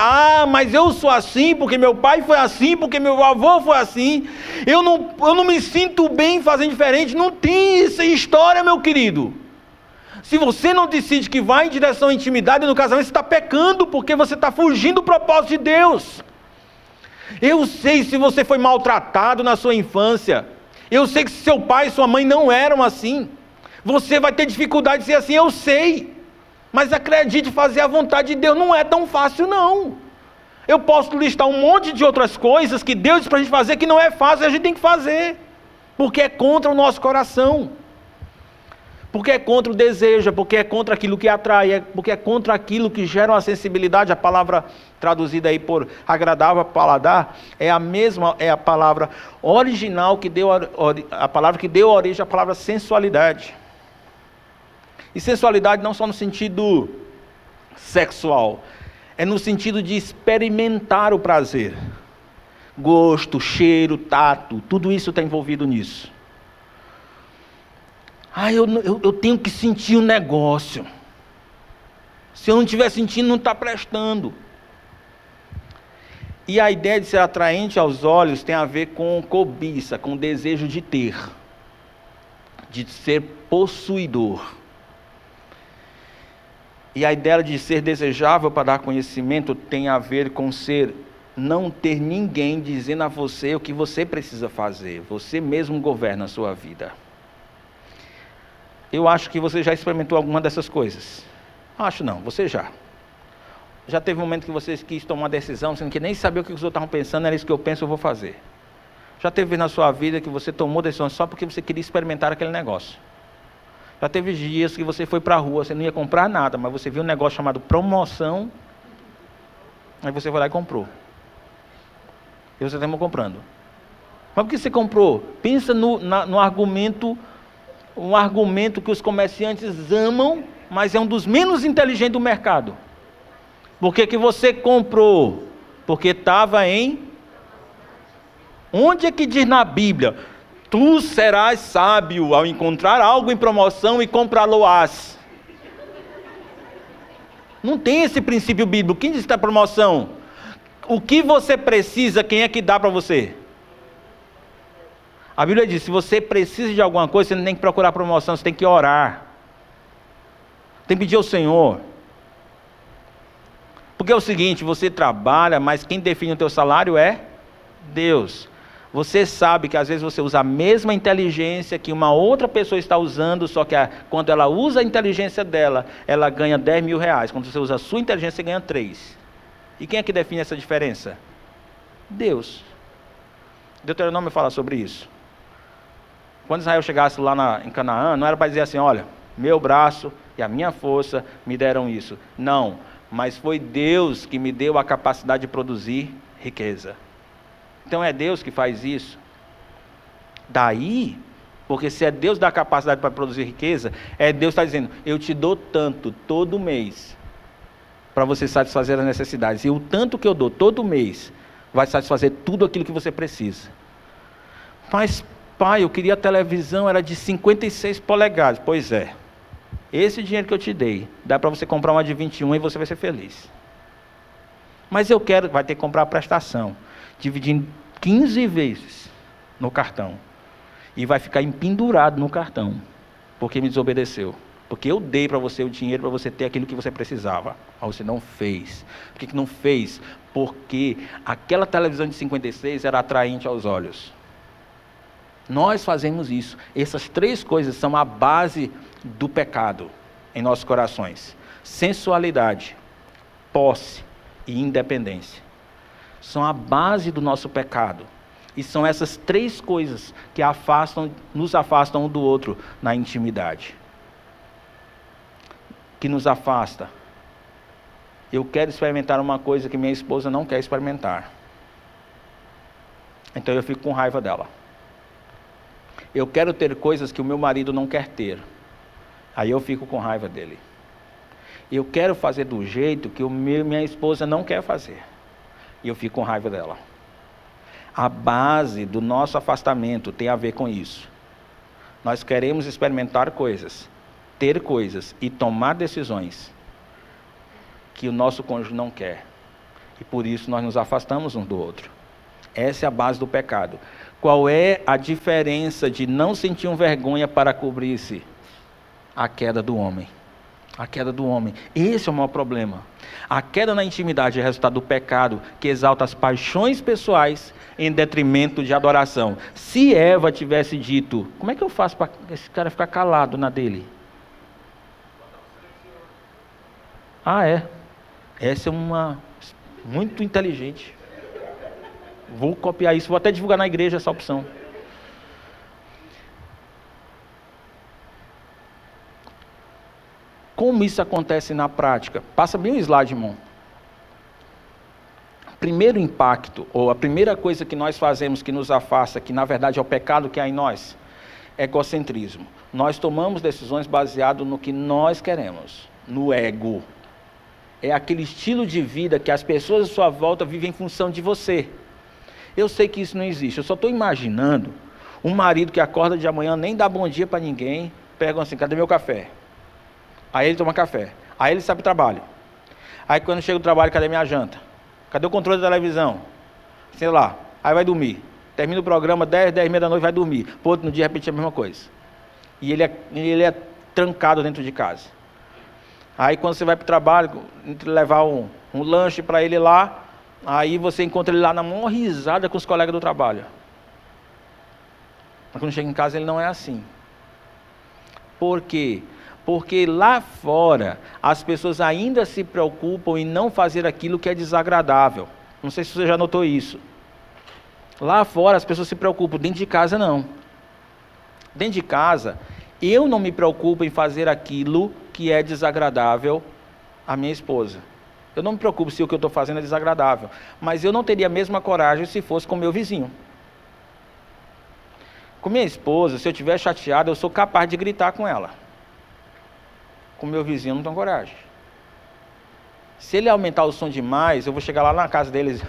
mas eu sou assim, porque meu pai foi assim, porque meu avô foi assim. Eu não me sinto bem fazendo diferente. Não tem essa história, meu querido. Se você não decide que vai em direção à intimidade no casamento, você está pecando, porque você está fugindo do propósito de Deus. Eu sei se você foi maltratado na sua infância. Eu sei que se seu pai e sua mãe não eram assim, você vai ter dificuldade de ser assim, eu sei. Mas acredite, fazer a vontade de Deus não é tão fácil, não. Eu posso listar um monte de outras coisas que Deus diz para a gente fazer, que não é fácil, e a gente tem que fazer. Porque é contra o nosso coração. Porque é contra o desejo, porque é contra aquilo que atrai, porque é contra aquilo que gera uma sensibilidade. A palavra traduzida aí por agradável paladar é a mesma, é a palavra original que deu a palavra que deu origem à palavra sensualidade. E sensualidade não só no sentido sexual, é no sentido de experimentar o prazer. Gosto, tato, tudo isso está envolvido nisso. Eu tenho que sentir um negócio. Se eu não estiver sentindo, não está prestando. E a ideia de ser atraente aos olhos tem a ver com cobiça, com desejo de ter, de ser possuidor. E a ideia de ser desejável para dar conhecimento tem a ver com não ter ninguém dizendo a você o que você precisa fazer. Você mesmo governa a sua vida. Eu acho que você já experimentou alguma dessas coisas. Acho não, você já. Já teve um momento que você quis tomar uma decisão, sendo que nem sabia o que os outros estavam pensando, era isso que eu penso, eu vou fazer. Já teve na sua vida que você tomou decisão só porque você queria experimentar aquele negócio. Já teve dias que você foi para a rua, você não ia comprar nada, mas você viu um negócio chamado promoção, aí você foi lá e comprou. E você terminou comprando. Mas por que você comprou? Pensa no argumento, um argumento que os comerciantes amam, mas é um dos menos inteligentes do mercado. Por que você comprou? Porque estava em... Onde é que diz na Bíblia? Tu serás sábio ao encontrar algo em promoção e comprá-lo-ás. Não tem esse princípio bíblico. Quem diz que está promoção? O que você precisa, quem é que dá para você? A Bíblia diz, se você precisa de alguma coisa, você não tem que procurar promoção, você tem que orar. Tem que pedir ao Senhor. Porque é o seguinte, você trabalha, mas quem define o teu salário é Deus. Você sabe que às vezes você usa a mesma inteligência que uma outra pessoa está usando, só que quando ela usa a inteligência dela, ela ganha 10 mil reais. Quando você usa a sua inteligência, você ganha 3. E quem é que define essa diferença? Deus. Deuteronômio fala sobre isso. Quando Israel chegasse lá em Canaã, não era para dizer assim, olha, meu braço e a minha força me deram isso. Não, mas foi Deus que me deu a capacidade de produzir riqueza. Então é Deus que faz isso. Daí Porque se é Deus dá capacidade para produzir riqueza, é Deus está dizendo, eu te dou tanto todo mês para você satisfazer as necessidades. E o tanto que eu dou todo mês vai satisfazer tudo aquilo que você precisa. Mas, pai, eu queria a televisão, era de 56 polegadas. Pois é. Esse dinheiro que eu te dei, dá para você comprar uma de 21 e você vai ser feliz. Mas eu quero, vai ter que comprar a prestação. Dividir em 15 vezes no cartão. E vai ficar empendurado no cartão. Porque me desobedeceu. Porque eu dei para você o dinheiro para você ter aquilo que você precisava. Mas você não fez. Por que não fez? Porque aquela televisão de 56 era atraente aos olhos. Nós fazemos isso. Essas 3 coisas são a base do pecado em nossos corações. Sensualidade, posse e independência. São a base do nosso pecado. E são essas 3 coisas que nos afastam um do outro na intimidade. Que nos afasta. Eu quero experimentar uma coisa que minha esposa não quer experimentar. Então eu fico com raiva dela. Eu quero ter coisas que o meu marido não quer ter. Aí eu fico com raiva dele. Eu quero fazer do jeito que minha esposa não quer fazer. E eu fico com raiva dela. A base do nosso afastamento tem a ver com isso. Nós queremos experimentar coisas, ter coisas e tomar decisões que o nosso cônjuge não quer. E por isso nós nos afastamos um do outro. Essa é a base do pecado. Qual é a diferença de não sentir vergonha para cobrir-se? A queda do homem. A queda do homem. Esse é o maior problema. A queda na intimidade é resultado do pecado que exalta as paixões pessoais em detrimento de adoração. Se Eva tivesse dito, como é que eu faço para esse cara ficar calado na dele? Essa é uma muito inteligente. Vou copiar isso, vou até divulgar na igreja essa opção. Como isso acontece na prática? Passa bem o slide, irmão. Primeiro impacto, ou a primeira coisa que nós fazemos que nos afasta, que na verdade é o pecado que há em nós, é egocentrismo. Nós tomamos decisões baseadas no que nós queremos, no ego. É aquele estilo de vida que as pessoas à sua volta vivem em função de você. Eu sei que isso não existe, eu só estou imaginando um marido que acorda de manhã, nem dá bom dia para ninguém, pergunta assim, cadê meu café? Aí ele toma café, aí ele sai para o trabalho. Aí quando chega do trabalho, cadê minha janta? Cadê o controle da televisão? Sei lá, aí vai dormir. Termina o programa, 10, 10 e meia da noite, vai dormir. Pô, outro dia repetir a mesma coisa. E ele é trancado dentro de casa. Aí quando você vai para o trabalho, levar um lanche para ele lá, aí você encontra ele lá na maior risada com os colegas do trabalho. Mas quando chega em casa ele não é assim. Por quê? Porque lá fora as pessoas ainda se preocupam em não fazer aquilo que é desagradável. Não sei se você já notou isso. Lá fora as pessoas se preocupam, dentro de casa não. Dentro de casa, eu não me preocupo em fazer aquilo que é desagradável à minha esposa. Eu não me preocupo se o que eu estou fazendo é desagradável. Mas eu não teria a mesma coragem se fosse com meu vizinho. Com minha esposa, se eu estiver chateado, eu sou capaz de gritar com ela. Com meu vizinho, eu não tenho coragem. Se ele aumentar o som demais, eu vou chegar lá na casa deles.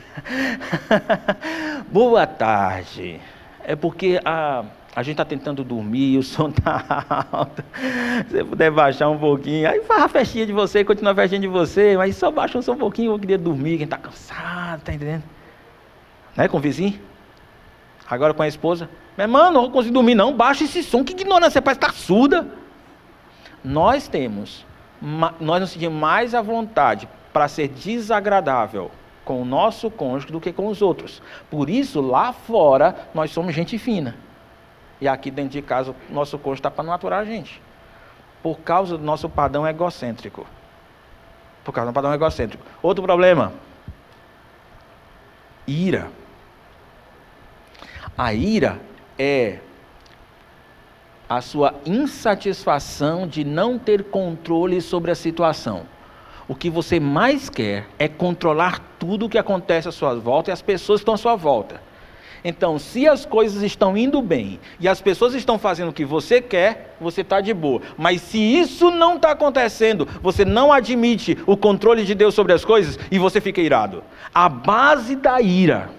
Boa tarde. É porque a gente está tentando dormir, o som está alto. Se você puder baixar um pouquinho. Aí faz a festinha de você, continua a festinha de você, mas só baixa o som um pouquinho, eu queria dormir, quem está cansado, tá entendendo? Né, com o vizinho? Agora com a esposa. Meu irmão, não vou conseguir dormir não, baixa esse som, que ignorância, parece que está surda. Nós nos sentimos mais à vontade para ser desagradável com o nosso cônjuge do que com os outros. Por isso, lá fora, nós somos gente fina. E aqui dentro de casa, o nosso cônjuge está para não aturar a gente. Por causa do nosso padrão egocêntrico. Por causa do padrão egocêntrico. Outro problema. Ira. A ira é a sua insatisfação de não ter controle sobre a situação. O que você mais quer é controlar tudo o que acontece à sua volta e as pessoas que estão à sua volta. Então, se as coisas estão indo bem e as pessoas estão fazendo o que você quer, você está de boa. Mas se isso não está acontecendo, você não admite o controle de Deus sobre as coisas e você fica irado. A base da ira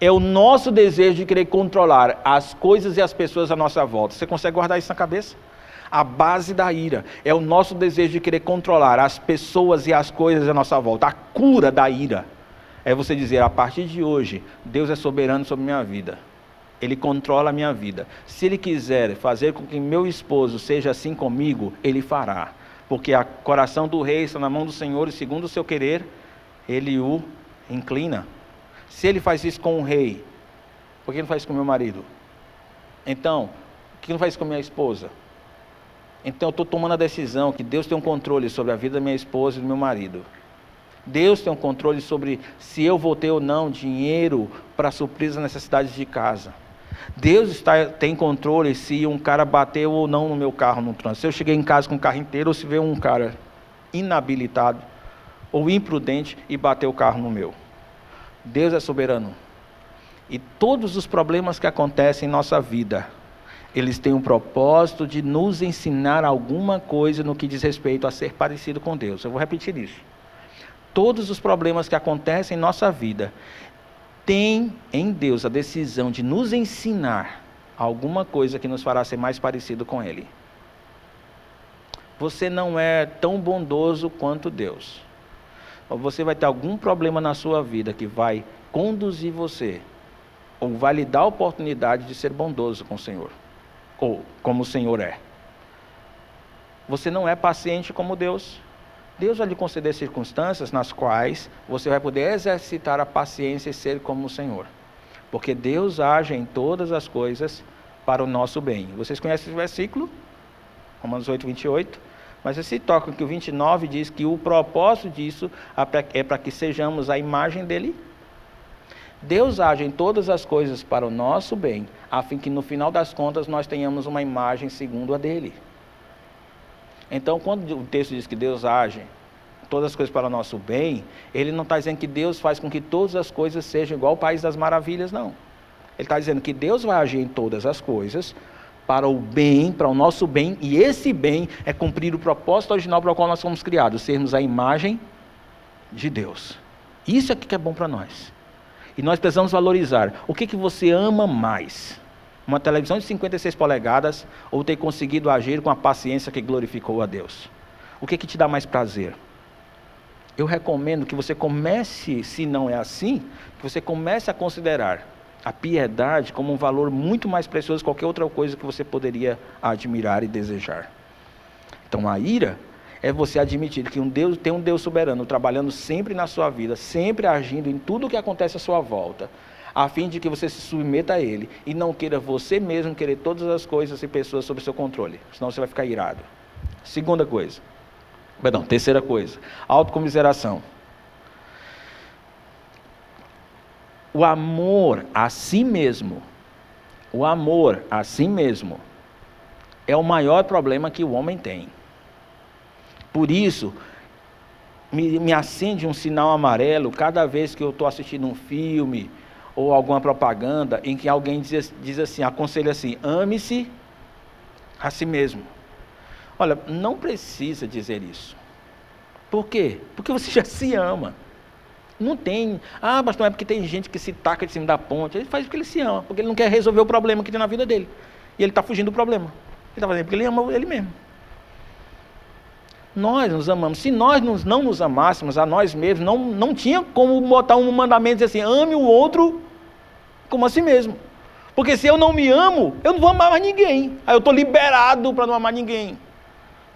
é o nosso desejo de querer controlar as coisas e as pessoas à nossa volta. Você consegue guardar isso na cabeça? A base da ira é o nosso desejo de querer controlar as pessoas e as coisas à nossa volta. A cura da ira é você dizer, a partir de hoje, Deus é soberano sobre minha vida. Ele controla a minha vida. Se Ele quiser fazer com que meu esposo seja assim comigo, Ele fará. Porque o coração do rei está na mão do Senhor e segundo o seu querer, Ele o inclina. Se Ele faz isso com o rei, por que não faz isso com meu marido? Então, por que não faz isso com minha esposa? Então eu estou tomando a decisão que Deus tem um controle sobre a vida da minha esposa e do meu marido. Deus tem um controle sobre se eu vou ter ou não dinheiro para suprir as necessidades de casa. Deus tem controle se um cara bateu ou não no meu carro no trânsito. Se eu cheguei em casa com o carro inteiro ou se veio um cara inabilitado ou imprudente e bateu o carro no meu. Deus é soberano. E todos os problemas que acontecem em nossa vida, eles têm um propósito de nos ensinar alguma coisa no que diz respeito a ser parecido com Deus. Eu vou repetir isso. Todos os problemas que acontecem em nossa vida têm em Deus a decisão de nos ensinar alguma coisa que nos fará ser mais parecido com Ele. Você não é tão bondoso quanto Deus. Você vai ter algum problema na sua vida que vai conduzir você, ou vai lhe dar a oportunidade de ser bondoso com o Senhor, ou como o Senhor é. Você não é paciente como Deus. Deus vai lhe conceder circunstâncias nas quais você vai poder exercitar a paciência e ser como o Senhor. Porque Deus age em todas as coisas para o nosso bem. Vocês conhecem esse versículo? Romanos 8, 28. Mas vocês se tocam que o 29 diz que o propósito disso é para que sejamos a imagem dele. Deus age em todas as coisas para o nosso bem, a fim que no final das contas nós tenhamos uma imagem segundo a dele. Então, quando o texto diz que Deus age todas as coisas para o nosso bem, ele não está dizendo que Deus faz com que todas as coisas sejam igual ao País das Maravilhas, não. Ele está dizendo que Deus vai agir em todas as coisas para o bem, para o nosso bem, e esse bem é cumprir o propósito original para o qual nós fomos criados, sermos a imagem de Deus. Isso aqui que é bom para nós. E nós precisamos valorizar. O que você ama mais? Uma televisão de 56 polegadas ou ter conseguido agir com a paciência que glorificou a Deus? O que te dá mais prazer? Eu recomendo que você comece, se não é assim, que você comece a considerar a piedade como um valor muito mais precioso que qualquer outra coisa que você poderia admirar e desejar. Então a ira é você admitir que tem um Deus soberano trabalhando sempre na sua vida, sempre agindo em tudo o que acontece à sua volta, a fim de que você se submeta a Ele e não queira você mesmo querer todas as coisas e pessoas sob seu controle, senão você vai ficar irado. Terceira coisa, autocomiseração. O amor a si mesmo é o maior problema que o homem tem. Por isso, me acende um sinal amarelo cada vez que eu estou assistindo um filme ou alguma propaganda em que alguém diz assim, aconselha assim, ame-se a si mesmo. Olha, não precisa dizer isso. Por quê? Porque você já se ama. Não tem, mas não é porque tem gente que se taca de cima da ponte. Ele faz porque ele se ama, porque ele não quer resolver o problema que tem na vida dele. E ele está fugindo do problema. Ele está fazendo porque ele ama ele mesmo. Nós nos amamos. Se nós não nos amássemos a nós mesmos, não tinha como botar um mandamento e dizer assim, ame o outro como a si mesmo. Porque se eu não me amo, eu não vou amar mais ninguém. Aí eu estou liberado para não amar ninguém.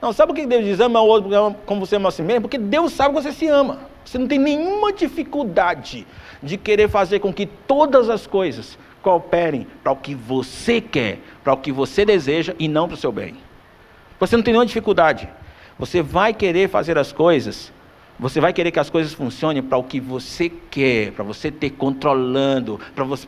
Não, sabe por que Deus diz ama o outro como você ama a si mesmo? Porque Deus sabe que você se ama. Você não tem nenhuma dificuldade de querer fazer com que todas as coisas cooperem para o que você quer, para o que você deseja e não para o seu bem. Você não tem nenhuma dificuldade. Você vai querer fazer as coisas, você vai querer que as coisas funcionem para o que você quer, para você ter controlando,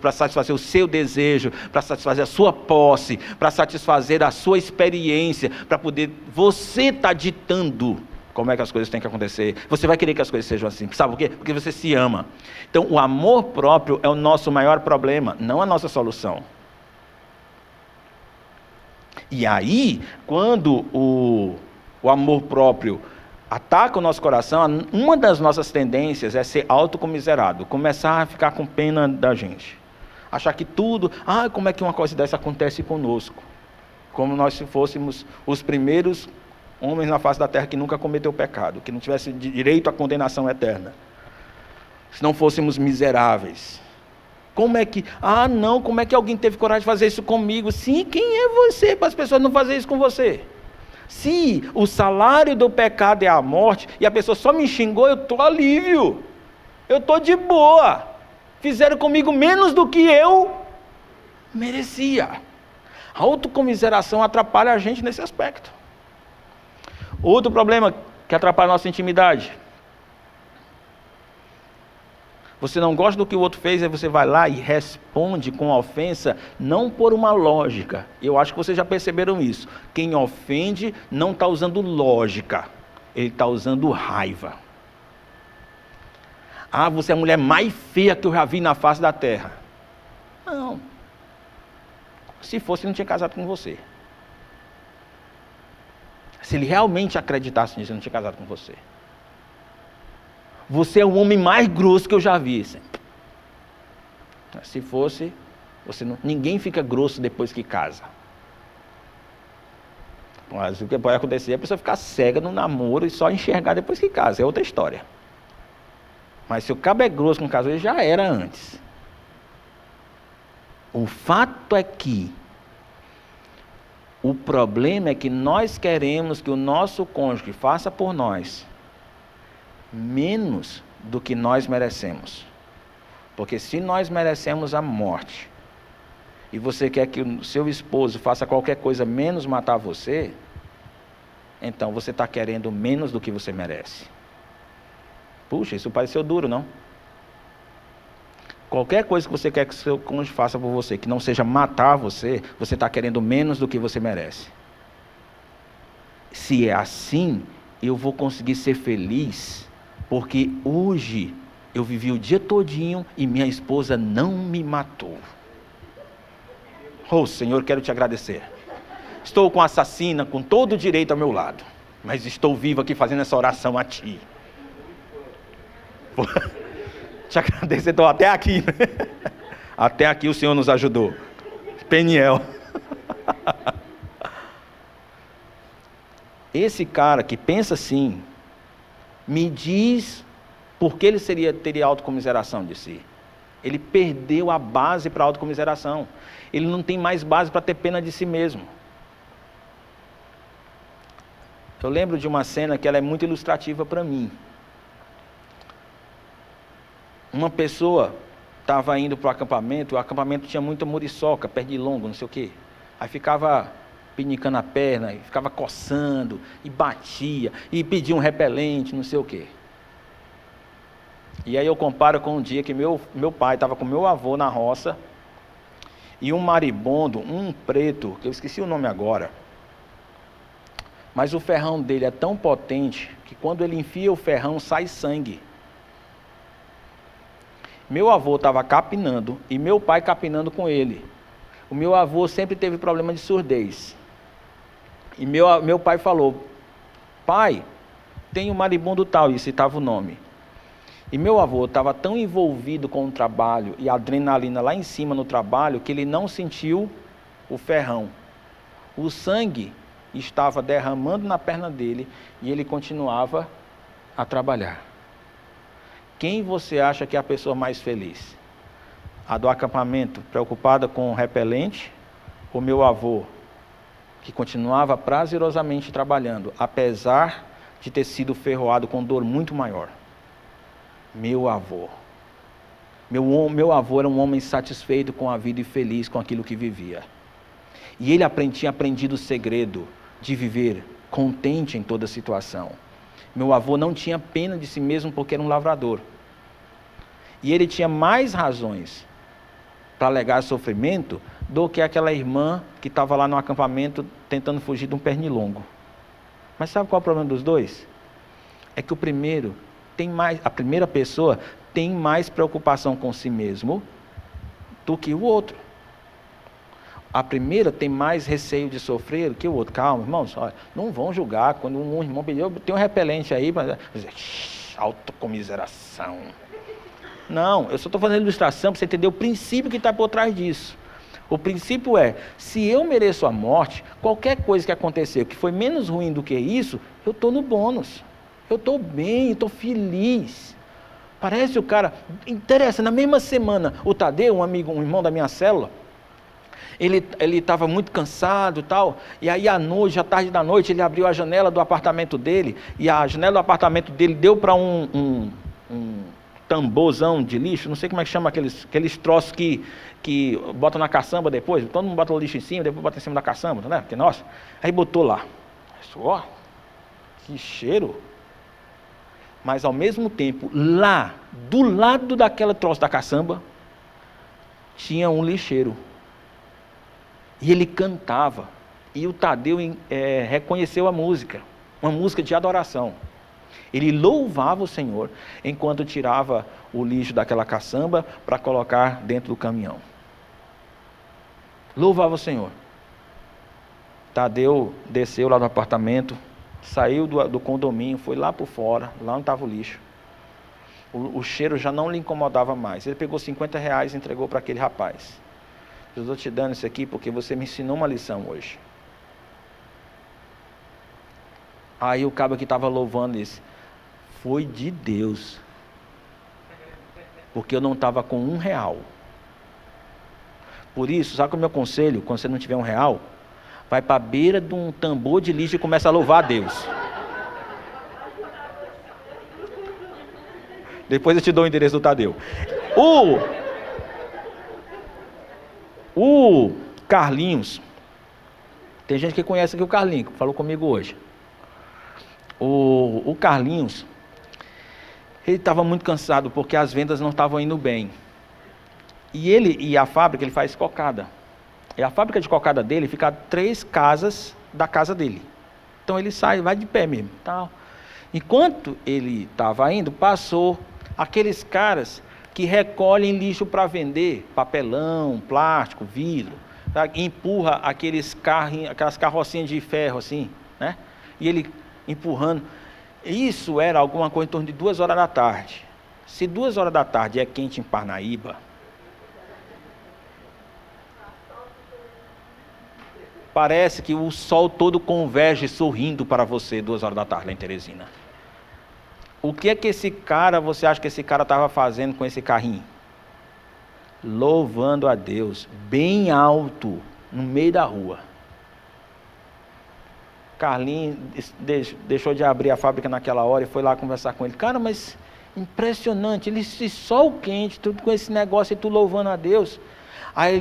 para satisfazer o seu desejo, para satisfazer a sua posse, para satisfazer a sua experiência, para poder você estar ditando como é que as coisas têm que acontecer. Você vai querer que as coisas sejam assim. Sabe por quê? Porque você se ama. Então, o amor próprio é o nosso maior problema, não a nossa solução. E aí, quando o amor próprio ataca o nosso coração, uma das nossas tendências é ser autocomiserado, começar a ficar com pena da gente. Achar que tudo, como é que uma coisa dessa acontece conosco? Como nós se fôssemos os primeiros homens na face da terra que nunca cometeu pecado, que não tivesse direito à condenação eterna. Se não fôssemos miseráveis. Como é que, como é que alguém teve coragem de fazer isso comigo? Sim, quem é você para as pessoas não fazerem isso com você? Se o salário do pecado é a morte, e a pessoa só me xingou, eu estou alívio. Eu estou de boa. Fizeram comigo menos do que eu merecia. A autocomiseração atrapalha a gente nesse aspecto. Outro problema que atrapalha a nossa intimidade. Você não gosta do que o outro fez, aí você vai lá e responde com ofensa, não por uma lógica. Eu acho que vocês já perceberam isso. Quem ofende não está usando lógica, ele está usando raiva. Você é a mulher mais feia que eu já vi na face da terra. Não. Se fosse, ele não tinha casado com você. Se ele realmente acreditasse nisso, ele não tinha casado com você. Você é o homem mais grosso que eu já vi. Se fosse, ninguém fica grosso depois que casa. Mas o que pode acontecer é a pessoa ficar cega no namoro e só enxergar depois que casa. É outra história. Mas se o cabo é grosso com o casal, ele já era antes. O fato é que o problema é que nós queremos que o nosso cônjuge faça por nós menos do que nós merecemos. Porque se nós merecemos a morte e você quer que o seu esposo faça qualquer coisa menos matar você, então você está querendo menos do que você merece. Puxa, isso pareceu duro, não? Qualquer coisa que você quer que o seu cônjuge faça por você, que não seja matar você, você está querendo menos do que você merece. Se é assim, eu vou conseguir ser feliz, porque hoje eu vivi o dia todinho e minha esposa não me matou. Senhor, quero te agradecer. Estou com a assassina com todo o direito ao meu lado, mas estou vivo aqui fazendo essa oração a ti. Te agradecer, estou até aqui, né? Até aqui o Senhor nos ajudou. Peniel. Esse cara que pensa assim, me diz por que ele teria autocomiseração de si. Ele perdeu a base para a autocomiseração. Ele não tem mais base para ter pena de si mesmo. Eu lembro de uma cena que ela é muito ilustrativa para mim. Uma pessoa estava indo para o acampamento tinha muita muriçoca, pernilongo, não sei o quê. Aí ficava pinicando a perna, e ficava coçando, e batia, e pedia um repelente, não sei o quê. E aí eu comparo com um dia que meu pai estava com meu avô na roça, e um maribondo, um preto, que eu esqueci o nome agora, mas o ferrão dele é tão potente, que quando ele enfia o ferrão, sai sangue. Meu avô estava capinando e meu pai capinando com ele. O meu avô sempre teve problema de surdez. E meu pai falou, pai, tem um maribondo tal, e citava o nome. E meu avô estava tão envolvido com o trabalho e a adrenalina lá em cima no trabalho, que ele não sentiu o ferrão. O sangue estava derramando na perna dele e ele continuava a trabalhar. Quem você acha que é a pessoa mais feliz? A do acampamento, preocupada com o repelente? Ou meu avô, que continuava prazerosamente trabalhando, apesar de ter sido ferroado com dor muito maior? Meu avô. Meu avô era um homem satisfeito com a vida e feliz com aquilo que vivia. E ele tinha aprendido o segredo de viver contente em toda situação. Meu avô não tinha pena de si mesmo porque era um lavrador. E ele tinha mais razões para alegar sofrimento do que aquela irmã que estava lá no acampamento tentando fugir de um pernilongo. Mas sabe qual é o problema dos dois? é que a primeira pessoa tem mais preocupação com si mesmo do que o outro. A primeira tem mais receio de sofrer do que o outro. Calma, irmãos, olha, não vão julgar quando um irmão pediu, tem um repelente aí, para dizer, autocomiseração. Não, eu só estou fazendo ilustração para você entender o princípio que está por trás disso. O princípio é, se eu mereço a morte, qualquer coisa que aconteceu que foi menos ruim do que isso, eu estou no bônus. Eu estou bem, estou feliz. Parece o cara, interessa, na mesma semana, o Tadeu, um irmão da minha célula, ele estava muito cansado e tal, e aí à tarde da noite, ele abriu a janela do apartamento dele, e a janela do apartamento dele deu para um tamborzão de lixo, não sei como é que chama aqueles troços que botam na caçamba depois, todo mundo bota o lixo em cima, depois bota em cima da caçamba, né? Porque, nossa, aí botou lá, ó, que cheiro. Mas ao mesmo tempo, lá, do lado daquela troço da caçamba, tinha um lixeiro. E ele cantava. E o Tadeu reconheceu a música, uma música de adoração. Ele louvava o Senhor enquanto tirava o lixo daquela caçamba para colocar dentro do caminhão. Louvava o Senhor. Tadeu desceu lá do apartamento, saiu do condomínio, foi lá por fora, lá onde estava o lixo. O cheiro já não lhe incomodava mais. Ele pegou R$50 e entregou para aquele rapaz. Eu estou te dando isso aqui porque você me ensinou uma lição hoje. Aí o cabo que estava louvando disse, foi de Deus. Porque eu não estava com R$1. Por isso, sabe o meu conselho? Quando você não tiver R$1, vai para a beira de um tambor de lixo e começa a louvar a Deus. Depois eu te dou o endereço do Tadeu. O Carlinhos, tem gente que conhece aqui o Carlinhos, que falou comigo hoje. O Carlinhos, ele estava muito cansado porque as vendas não estavam indo bem. E a fábrica, ele faz cocada. E a fábrica de cocada dele fica a 3 casas da casa dele. Então ele vai de pé mesmo. Tal. Enquanto ele estava indo, passou aqueles caras que recolhem lixo para vender, papelão, plástico, vidro, tá? Empurra aquelas carrocinhas de ferro assim, né? E ele empurrando. Isso era alguma coisa em torno de 2 horas da tarde. Se 2 horas da tarde é quente em Parnaíba, parece que o sol todo converge sorrindo para você 2 horas da tarde lá em Teresina. O que é que você acha que esse cara estava fazendo com esse carrinho? Louvando a Deus, bem alto, no meio da rua. Carlinhos deixou de abrir a fábrica naquela hora e foi lá conversar com ele. Cara, mas impressionante, ele se sol quente, tudo com esse negócio e tu louvando a Deus. Aí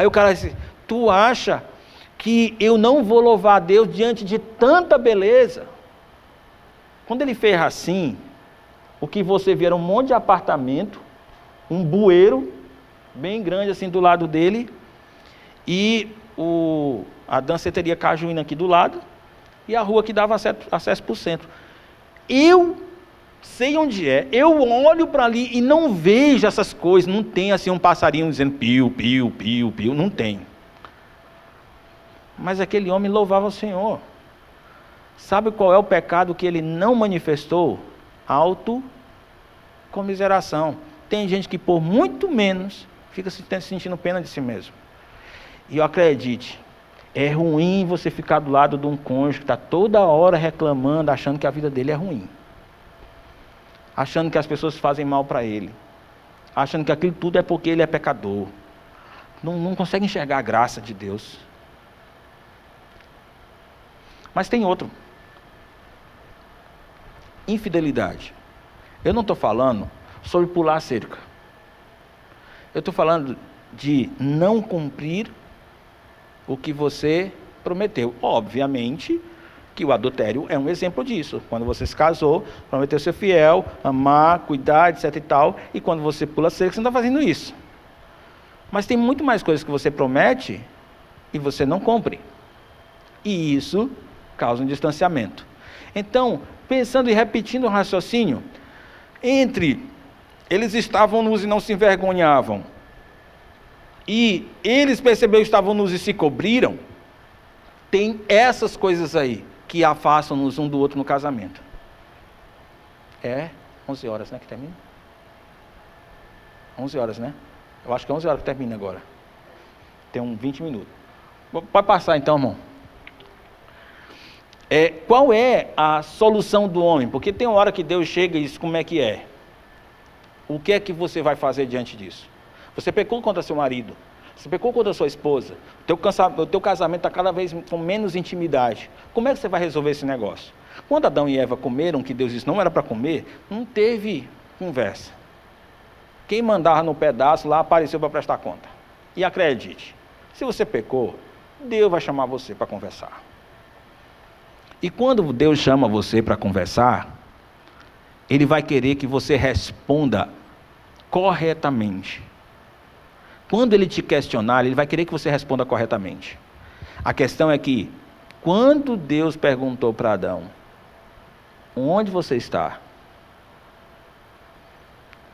o cara disse, tu acha que eu não vou louvar a Deus diante de tanta beleza? Quando ele fez assim, o que você vê era um monte de apartamento, um bueiro bem grande assim do lado dele, e a danceteria Cajuína aqui do lado, e a rua que dava acesso para o centro. Eu sei onde é, eu olho para ali e não vejo essas coisas, não tem assim um passarinho dizendo piu, piu, piu, piu, não tem. Mas aquele homem louvava o Senhor. Sabe qual é o pecado que ele não manifestou? Autocomiseração. Tem gente que por muito menos fica se sentindo pena de si mesmo. E acredite, é ruim você ficar do lado de um cônjuge que está toda hora reclamando, achando que a vida dele é ruim. Achando que as pessoas fazem mal para ele. Achando que aquilo tudo é porque ele é pecador. Não consegue enxergar a graça de Deus. Mas tem outro. Infidelidade. Eu não estou falando sobre pular a cerca. Eu estou falando de não cumprir o que você prometeu. Obviamente que o adultério é um exemplo disso. Quando você se casou, prometeu ser fiel, amar, cuidar, etc e tal. E quando você pula a cerca, você não está fazendo isso. Mas tem muito mais coisas que você promete e você não cumpre. E isso causa um distanciamento. Então, pensando e repetindo o raciocínio, eles estavam nus e não se envergonhavam, e eles perceberam que estavam nus e se cobriram, tem essas coisas aí, que afastam-nos um do outro no casamento. 11 horas, né, que termina? 11 horas, né? Eu acho que é 11 horas que termina agora. Tem uns 20 minutos. Pode passar então, irmão. Qual é a solução do homem? Porque tem uma hora que Deus chega e diz como é que é. O que é que você vai fazer diante disso? Você pecou contra seu marido. Você pecou contra sua esposa. O teu casamento está cada vez com menos intimidade. Como é que você vai resolver esse negócio? Quando Adão e Eva comeram, que Deus disse não era para comer, não teve conversa. Quem mandava no pedaço lá apareceu para prestar conta. E acredite, se você pecou, Deus vai chamar você para conversar. E quando Deus chama você para conversar, Ele vai querer que você responda corretamente. Quando Ele te questionar, Ele vai querer que você responda corretamente. A questão é que, quando Deus perguntou para Adão, onde você está?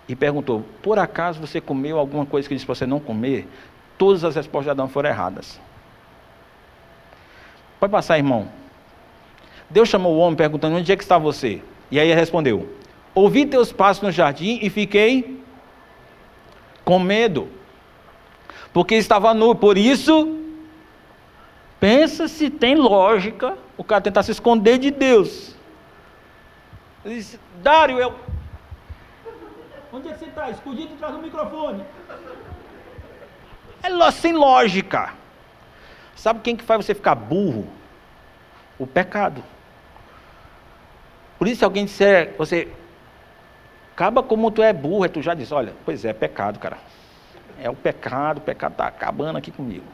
E perguntou, por acaso você comeu alguma coisa que disse para você não comer? Todas as respostas de Adão foram erradas. Pode passar, irmão. Deus chamou o homem perguntando, onde é que está você? E aí ele respondeu, ouvi teus passos no jardim e fiquei com medo, porque estava nu. Por isso, pensa se tem lógica o cara tentar se esconder de Deus. Ele disse, Dário, onde é que você está? Escondido atrás do microfone. É sem lógica. Sabe quem que faz você ficar burro? O pecado. Por isso, se alguém disser, você acaba como tu é burro, tu já diz, olha, pois é pecado, cara. É o pecado está acabando aqui comigo.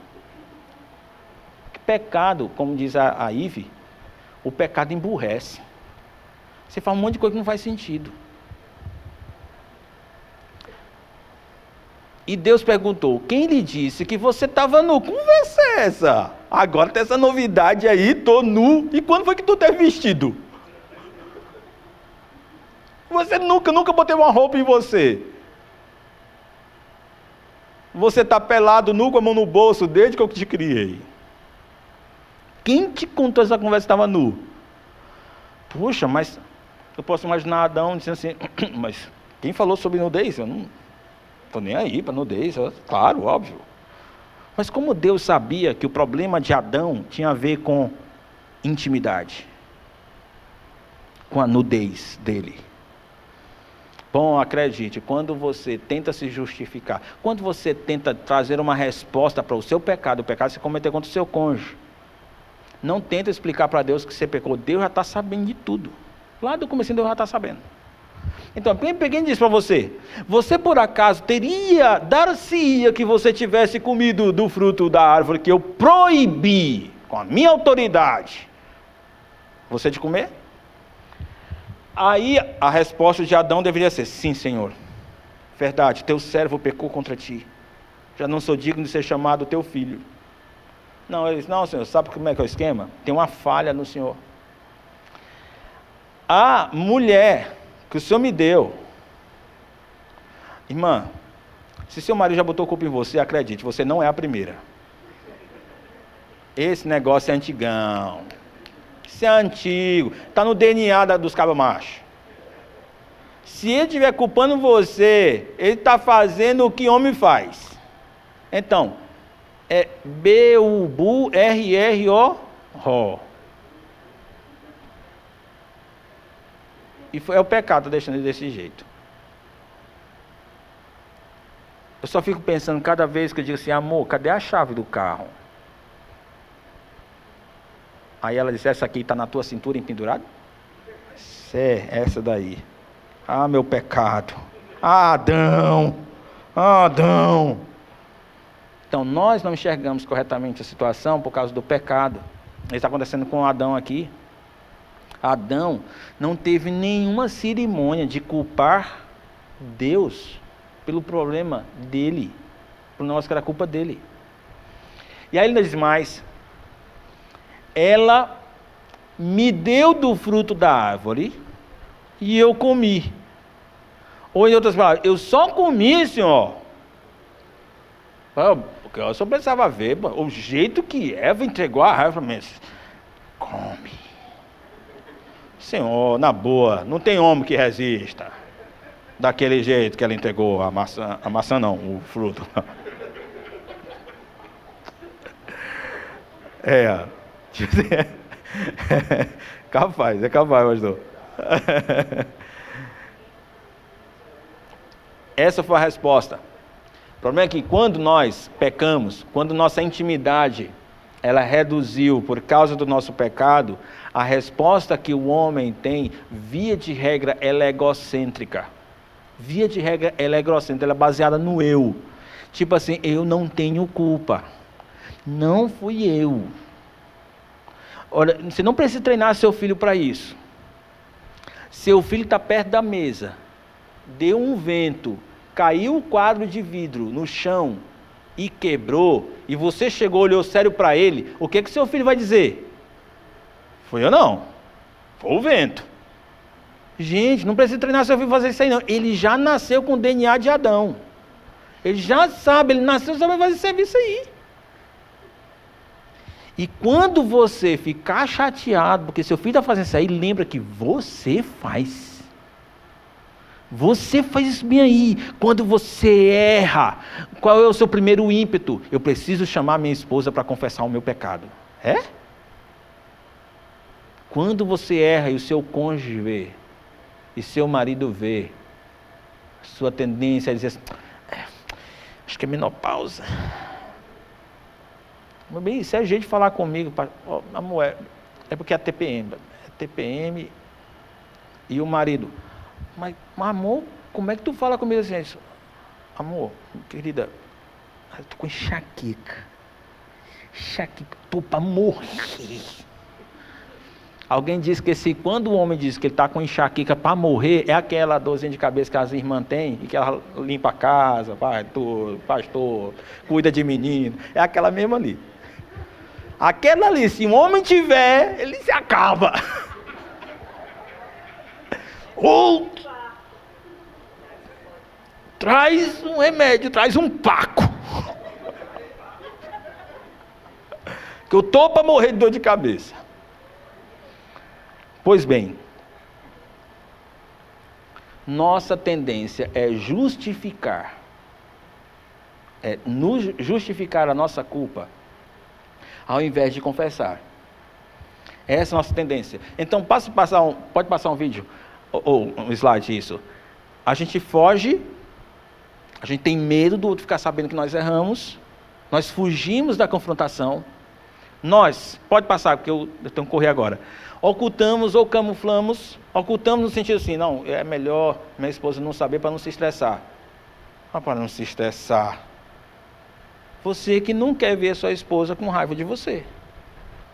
Pecado, como diz a Ive, o pecado emburrece. Você fala um monte de coisa que não faz sentido. E Deus perguntou, quem lhe disse que você estava nu? Conversa é essa? Agora tem essa novidade aí, estou nu. E quando foi que tu teve vestido? Você nunca botei uma roupa em você. Você está pelado, nu, com a mão no bolso, desde que eu te criei. Quem te contou essa conversa que estava nu? Puxa, mas eu posso imaginar Adão dizendo assim, mas quem falou sobre nudez? Eu não estou nem aí para nudez, claro, óbvio. Mas como Deus sabia que o problema de Adão tinha a ver com intimidade, com a nudez dele? Bom, acredite, quando você tenta se justificar, quando você tenta trazer uma resposta para o seu pecado, o pecado que você cometeu contra o seu cônjuge, não tenta explicar para Deus que você pecou, Deus já está sabendo de tudo. Lá do começo Deus já está sabendo. Então, quem disse para você? Você por acaso dar-se-ia que você tivesse comido do fruto da árvore que eu proibi, com a minha autoridade, você de comer? Aí a resposta de Adão deveria ser, sim, Senhor, verdade, teu servo pecou contra ti, já não sou digno de ser chamado teu filho. Não, ele disse, não, Senhor, sabe como é que é o esquema? Tem uma falha no Senhor. A mulher que o Senhor me deu, irmã, se seu marido já botou culpa em você, acredite, você não é a primeira. Esse negócio é antigão. Isso é antigo, está no DNA dos cabos machos. Se ele estiver culpando você, ele está fazendo o que homem faz. Então, é B-U-B-U-R-R-O. E é o pecado deixando ele desse jeito. Eu só fico pensando cada vez que eu digo assim, amor, cadê a chave do carro? Aí ela disse, essa aqui está na tua cintura empendurada? Essa daí. Ah, meu pecado. Adão. Então, nós não enxergamos corretamente a situação por causa do pecado. Isso está acontecendo com Adão aqui. Adão não teve nenhuma cerimônia de culpar Deus pelo problema dele, por nós que era culpa dele. E aí ele diz mais, ela me deu do fruto da árvore e eu comi. Ou em outras palavras, eu só comi, Senhor, porque eu só precisava ver o jeito que Eva entregou a árvore, mas come. Senhor, na boa, não tem homem que resista daquele jeito que ela entregou a maçã não, o fruto. É capaz, pastor. Essa foi a resposta. O problema é que quando nós pecamos, quando nossa intimidade ela reduziu por causa do nosso pecado, a resposta que o homem tem, via de regra, ela é egocêntrica. Via de regra, ela é egocêntrica, ela é baseada no eu. Tipo assim, eu não tenho culpa. Não fui eu. Olha, você não precisa treinar seu filho para isso. Seu filho está perto da mesa, deu um vento, caiu o quadro de vidro no chão e quebrou, e você chegou, olhou sério para ele, o que seu filho vai dizer? Foi eu não, foi o vento. Gente, não precisa treinar seu filho fazer isso aí não, ele já nasceu com o DNA de Adão, ele já sabe, ele nasceu sabendo fazer serviço aí. E quando você ficar chateado, porque seu filho está fazendo isso aí, lembra que você faz. Você faz isso bem aí. Quando você erra, qual é o seu primeiro ímpeto? Eu preciso chamar minha esposa para confessar o meu pecado. É? Quando você erra e o seu cônjuge vê, e seu marido vê, sua tendência é dizer assim, acho que é menopausa. Bem, isso é jeito de falar comigo, amor, é porque é TPM, e o marido, mas amor, como é que tu fala comigo assim? Amor, querida, eu tô com enxaqueca, tô para morrer. Alguém disse que quando o homem diz que ele está com enxaqueca para morrer, é aquela dorzinha de cabeça que as irmãs têm, e que ela limpa a casa, pastor, cuida de menino, é aquela mesma ali. Aquela ali, se um homem tiver, ele se acaba. Ou traz um remédio, traz um paco. Que eu estou para morrer de dor de cabeça. Pois bem, nossa tendência é justificar a nossa culpa, ao invés de confessar. Essa é a nossa tendência. Então, pode passar um vídeo, ou um slide, isso. A gente foge, a gente tem medo do outro ficar sabendo que nós erramos, nós fugimos da confrontação, pode passar, porque eu tenho que correr agora, ocultamos ou camuflamos, ocultamos no sentido assim, não, é melhor minha esposa não saber para não se estressar. Para não se estressar. Você que não quer ver sua esposa com raiva de você.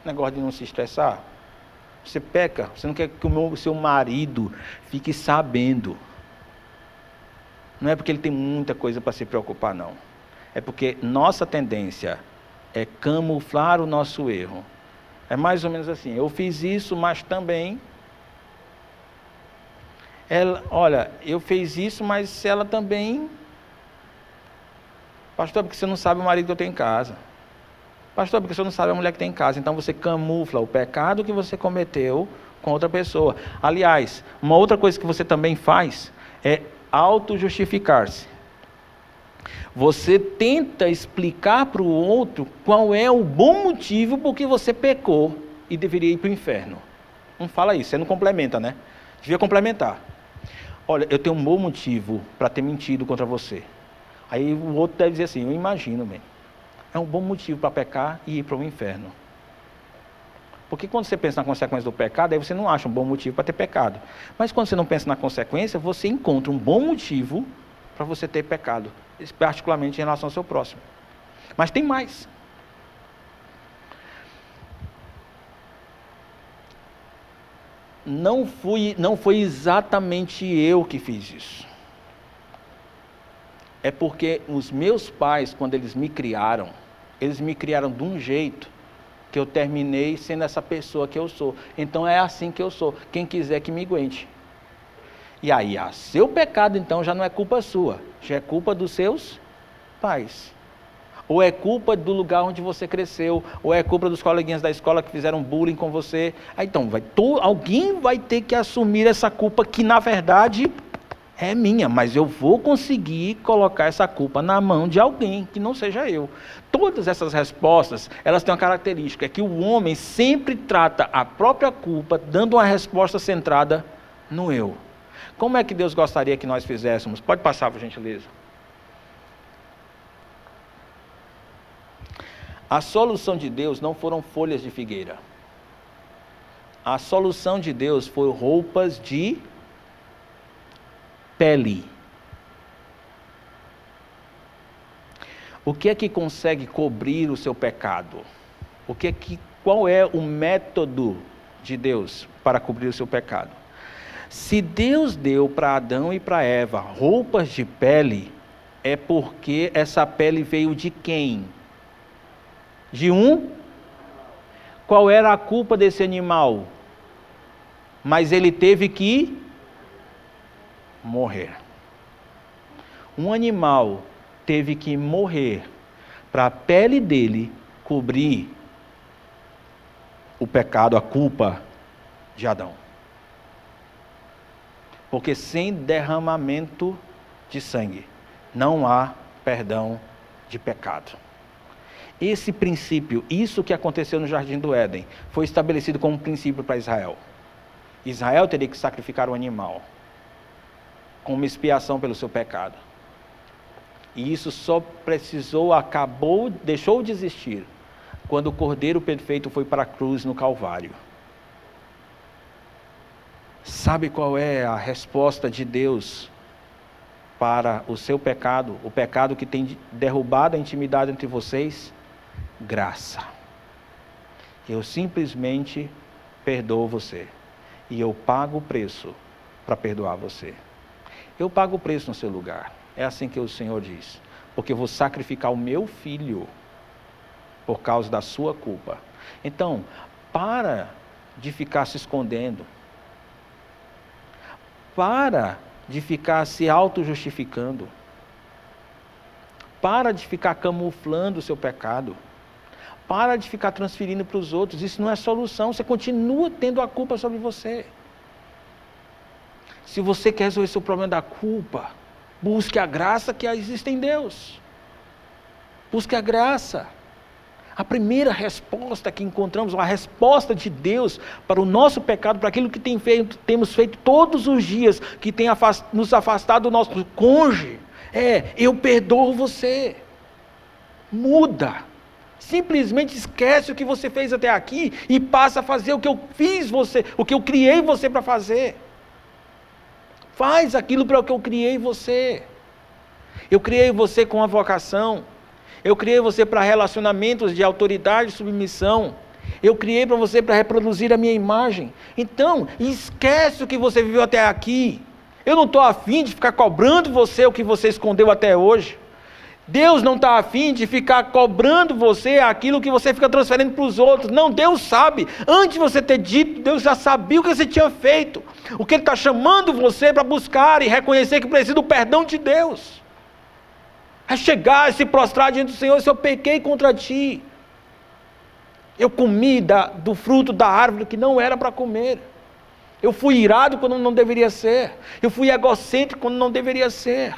Negócio de não se estressar. Você peca, você não quer que o seu marido fique sabendo. Não é porque ele tem muita coisa para se preocupar, não. É porque nossa tendência é camuflar o nosso erro. É mais ou menos assim, eu fiz isso, mas também... eu fiz isso, mas ela também... Pastor, porque você não sabe o marido que eu tenho em casa. Pastor, porque você não sabe a mulher que tem em casa. Então você camufla o pecado que você cometeu com outra pessoa. Aliás, uma outra coisa que você também faz é auto-justificar-se. Você tenta explicar para o outro qual é o bom motivo por que você pecou e deveria ir para o inferno. Não fala isso, você não complementa, né? Devia complementar. Olha, eu tenho um bom motivo para ter mentido contra você. Aí o outro deve dizer assim, eu imagino, bem. É um bom motivo para pecar e ir para o inferno. Porque quando você pensa na consequência do pecado, aí você não acha um bom motivo para ter pecado. Mas quando você não pensa na consequência, você encontra um bom motivo para você ter pecado. Particularmente em relação ao seu próximo. Mas tem mais. Não foi exatamente eu que fiz isso. É porque os meus pais, quando eles me criaram de um jeito que eu terminei sendo essa pessoa que eu sou. Então é assim que eu sou. Quem quiser que me aguente. E aí, seu pecado então já não é culpa sua, já é culpa dos seus pais. Ou é culpa do lugar onde você cresceu, ou é culpa dos coleguinhas da escola que fizeram bullying com você. Aí, então, alguém vai ter que assumir essa culpa que na verdade é minha, mas eu vou conseguir colocar essa culpa na mão de alguém que não seja eu. Todas essas respostas, elas têm uma característica, é que o homem sempre trata a própria culpa dando uma resposta centrada no eu. Como é que Deus gostaria que nós fizéssemos? Pode passar, por gentileza. A solução de Deus não foram folhas de figueira. A solução de Deus foi roupas de pele. O que é que consegue cobrir o seu pecado? Qual é o método de Deus para cobrir o seu pecado? Se Deus deu para Adão e para Eva roupas de pele, é porque essa pele veio de quem? De um? Qual era a culpa desse animal? Mas ele teve que morrer. Um animal teve que morrer para a pele dele cobrir o pecado, a culpa de Adão. Porque sem derramamento de sangue não há perdão de pecado. Esse princípio, isso que aconteceu no Jardim do Éden, foi estabelecido como um princípio para Israel. Israel teria que sacrificar um animal como expiação pelo seu pecado. E isso só deixou de existir quando o Cordeiro Perfeito foi para a cruz no Calvário. Sabe qual é a resposta de Deus para o seu pecado? O pecado que tem derrubado a intimidade entre vocês? Graça. Eu simplesmente perdoo você. E eu pago o preço para perdoar você. Eu pago o preço no seu lugar. É assim que o Senhor diz. Porque eu vou sacrificar o meu filho por causa da sua culpa. Então, para de ficar se escondendo. Para de ficar se auto-justificando. Para de ficar camuflando o seu pecado. Para de ficar transferindo para os outros. Isso não é solução. Você continua tendo a culpa sobre você. Se você quer resolver seu problema da culpa, busque a graça que existe em Deus. Busque a graça. A primeira resposta que encontramos, a resposta de Deus para o nosso pecado, para aquilo que temos feito todos os dias, que tem nos afastado do nosso cônjuge, eu perdoo você. Muda. Simplesmente esquece o que você fez até aqui e passa a fazer o que eu o que eu criei você para fazer. Faz aquilo para o que eu criei você. Eu criei você com a vocação. Eu criei você para relacionamentos de autoridade e submissão. Eu criei para você para reproduzir a minha imagem. Então, esquece o que você viveu até aqui. Eu não estou afim de ficar cobrando você o que você escondeu até hoje. Deus não está afim de ficar cobrando você aquilo que você fica transferindo para os outros. Não, Deus sabe. Antes de você ter dito, Deus já sabia o que você tinha feito. O que Ele está chamando você para buscar e reconhecer que precisa do perdão de Deus. É chegar e se prostrar diante do Senhor. Se eu pequei contra ti, eu comi do fruto da árvore que não era para comer. Eu fui irado quando não deveria ser. Eu fui egocêntrico quando não deveria ser.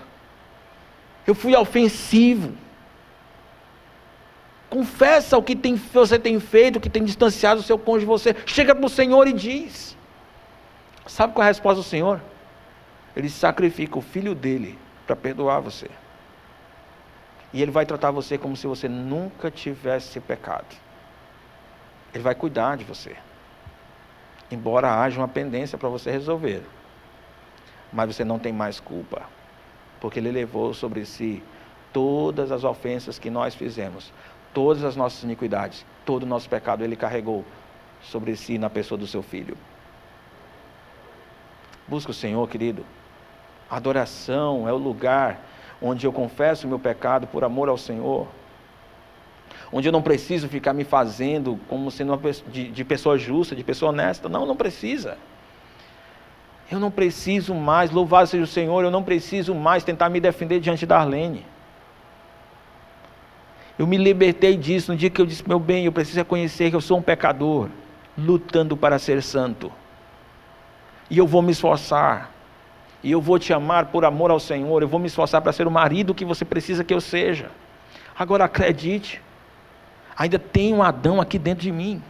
Eu fui ofensivo. Confessa o que você tem feito, o que tem distanciado o seu cônjuge de você. Chega para o Senhor e diz. Sabe qual é a resposta do Senhor? Ele sacrifica o filho dele para perdoar você. E Ele vai tratar você como se você nunca tivesse pecado. Ele vai cuidar de você. Embora haja uma pendência para você resolver. Mas você não tem mais culpa. Porque Ele levou sobre si todas as ofensas que nós fizemos. Todas as nossas iniquidades. Todo o nosso pecado Ele carregou sobre si na pessoa do seu Filho. Busca o Senhor, querido. A adoração é o lugar onde eu confesso o meu pecado por amor ao Senhor. onde eu não preciso ficar me fazendo como sendo de pessoa justa, de pessoa honesta. Não, não precisa. Eu não preciso mais, louvado seja o Senhor, eu não preciso mais tentar me defender diante da Arlene. Eu me libertei disso no dia que eu disse, meu bem, eu preciso reconhecer que eu sou um pecador, lutando para ser santo. E eu vou me esforçar. E eu vou te amar por amor ao Senhor. Eu vou me esforçar para ser o marido que você precisa que eu seja. Agora acredite, ainda tem um Adão aqui dentro de mim.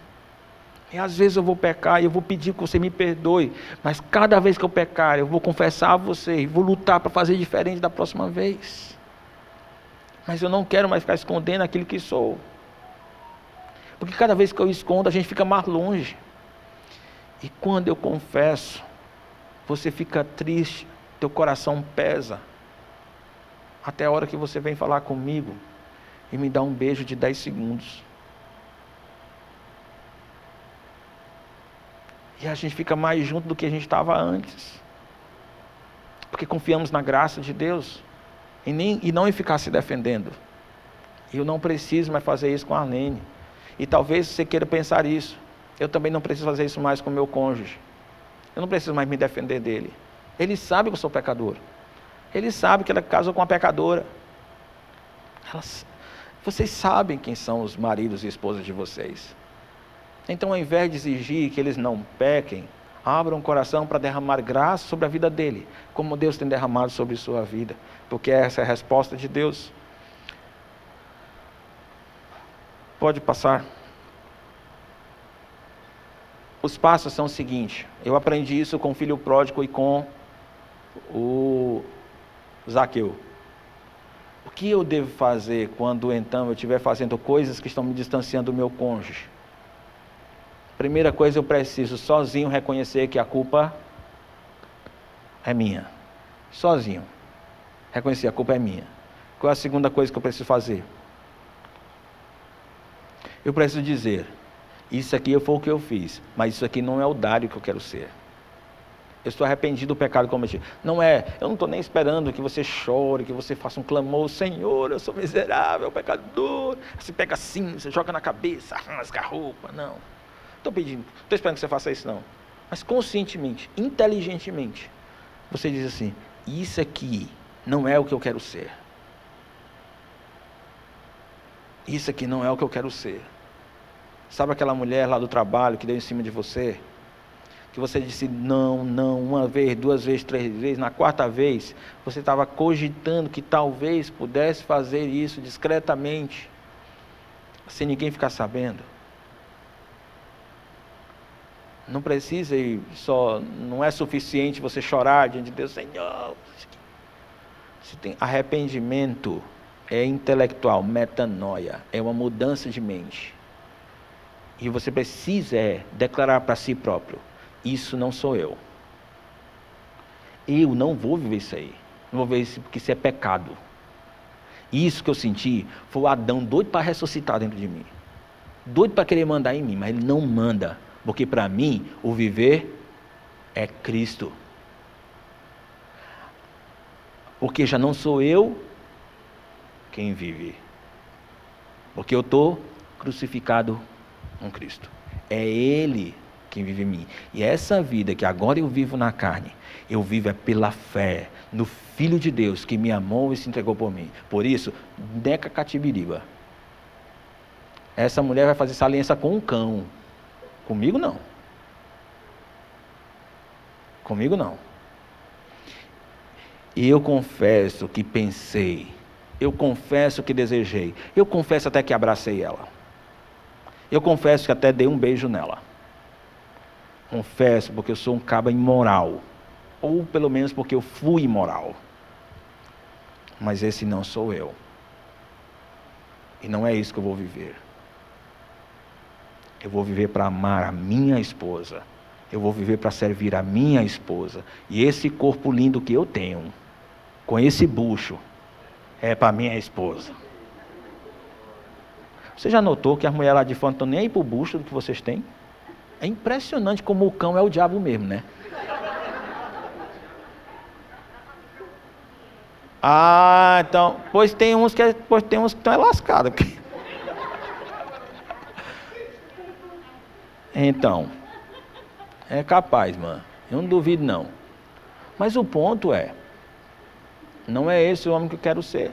E às vezes eu vou pecar e eu vou pedir que você me perdoe. Mas cada vez que eu pecar, eu vou confessar a você e vou lutar para fazer diferente da próxima vez. Mas eu não quero mais ficar escondendo aquilo que sou. Porque cada vez que eu escondo, a gente fica mais longe. E quando eu confesso, você fica triste, teu coração pesa. Até a hora que você vem falar comigo e me dá um beijo de 10 segundos. E a gente fica mais junto do que a gente estava antes. Porque confiamos na graça de Deus. E não em ficar se defendendo. Eu não preciso mais fazer isso com a Arlene. E talvez você queira pensar isso. Eu também não preciso fazer isso mais com o meu cônjuge. Eu não preciso mais me defender dele. Ele sabe que eu sou pecador. Ele sabe que ela casou com uma pecadora. Vocês sabem quem são os maridos e esposas de vocês. Então, ao invés de exigir que eles não pequem, abram o coração para derramar graça sobre a vida dele, como Deus tem derramado sobre sua vida. Porque essa é a resposta de Deus. Pode passar. Os passos são os seguintes. Eu aprendi isso com o filho pródigo e com o Zaqueu. O que eu devo fazer quando então eu estiver fazendo coisas que estão me distanciando do meu cônjuge? Primeira coisa, eu preciso sozinho reconhecer que a culpa é minha. Sozinho. Reconhecer, a culpa é minha. Qual é a segunda coisa que eu preciso fazer? Eu preciso dizer, isso aqui foi o que eu fiz, mas isso aqui não é o Dário que eu quero ser. Eu estou arrependido do pecado cometido. Eu não estou nem esperando que você chore, que você faça um clamor, Senhor, eu sou miserável, pecador. Você pega assim, você joga na cabeça, rasga a roupa, não. Estou esperando que você faça isso, não. Mas conscientemente, inteligentemente, você diz assim, isso aqui não é o que eu quero ser. Isso aqui não é o que eu quero ser. Sabe aquela mulher lá do trabalho que deu em cima de você? Que você disse não, uma vez, 2 vezes, 3 vezes, na 4ª vez, você estava cogitando que talvez pudesse fazer isso discretamente, sem ninguém ficar sabendo. Não precisa não é suficiente você chorar diante de Deus, Senhor. Você tem arrependimento, é intelectual, metanoia, é uma mudança de mente. E você precisa declarar para si próprio, isso não sou eu. Eu não vou viver isso aí. Não vou viver isso porque isso é pecado. Isso que eu senti foi o Adão doido para ressuscitar dentro de mim. Doido para querer mandar em mim, mas ele não manda. Porque para mim, o viver é Cristo. Porque já não sou eu quem vive. Porque eu estou crucificado com Cristo. É Ele quem vive em mim. E essa vida que agora eu vivo na carne, eu vivo pela fé no Filho de Deus que me amou e se entregou por mim. Por isso, neca catibiriba. Essa mulher vai fazer essa aliança com um cão. Comigo não. Comigo não. E eu confesso que pensei. Eu confesso que desejei. Eu confesso até que abracei ela. Eu confesso que até dei um beijo nela. Confesso porque eu sou um caba imoral. Ou pelo menos porque eu fui imoral. Mas esse não sou eu. E não é isso que eu vou viver. Eu vou viver para amar a minha esposa. Eu vou viver para servir a minha esposa. E esse corpo lindo que eu tenho, com esse bucho, é para minha esposa. Você já notou que as mulheres lá de fora não estão nem aí para o bucho do que vocês têm? É impressionante como o cão é o diabo mesmo, né? Ah, então, pois tem uns que estão lascados. Então, é capaz, mano. Eu não duvido, não. Mas o ponto é, não é esse o homem que eu quero ser.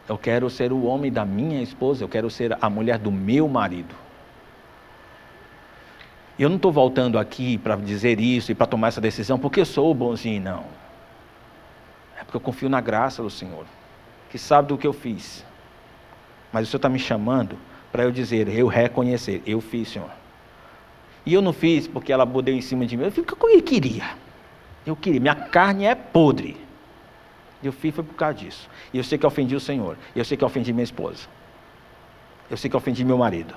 Eu quero ser o homem da minha esposa, eu quero ser a mulher do meu marido. E eu não estou voltando aqui para dizer isso e para tomar essa decisão porque eu sou bonzinho, não. É porque eu confio na graça do Senhor, que sabe do que eu fiz. Mas o Senhor está me chamando para eu dizer, eu reconhecer, eu fiz, Senhor. E eu não fiz porque ela bodeu em cima de mim, eu fiz porque eu queria. Eu queria, minha carne é podre. Eu fiz foi por causa disso. E eu sei que eu ofendi o Senhor. Eu sei que eu ofendi minha esposa. Eu sei que eu ofendi meu marido.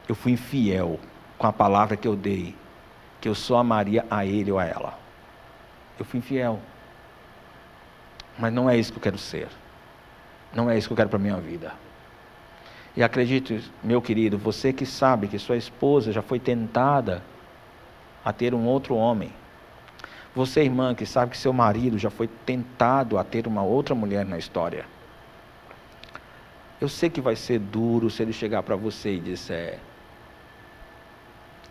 Eu fui infiel com a palavra que eu dei, que eu só amaria a ele ou a ela. Eu fui infiel. Mas não é isso que eu quero ser. Não é isso que eu quero para a minha vida. E acredite, meu querido, você que sabe que sua esposa já foi tentada a ter um outro homem. Você, irmã, que sabe que seu marido já foi tentado a ter uma outra mulher na história. Eu sei que vai ser duro se ele chegar para você e disser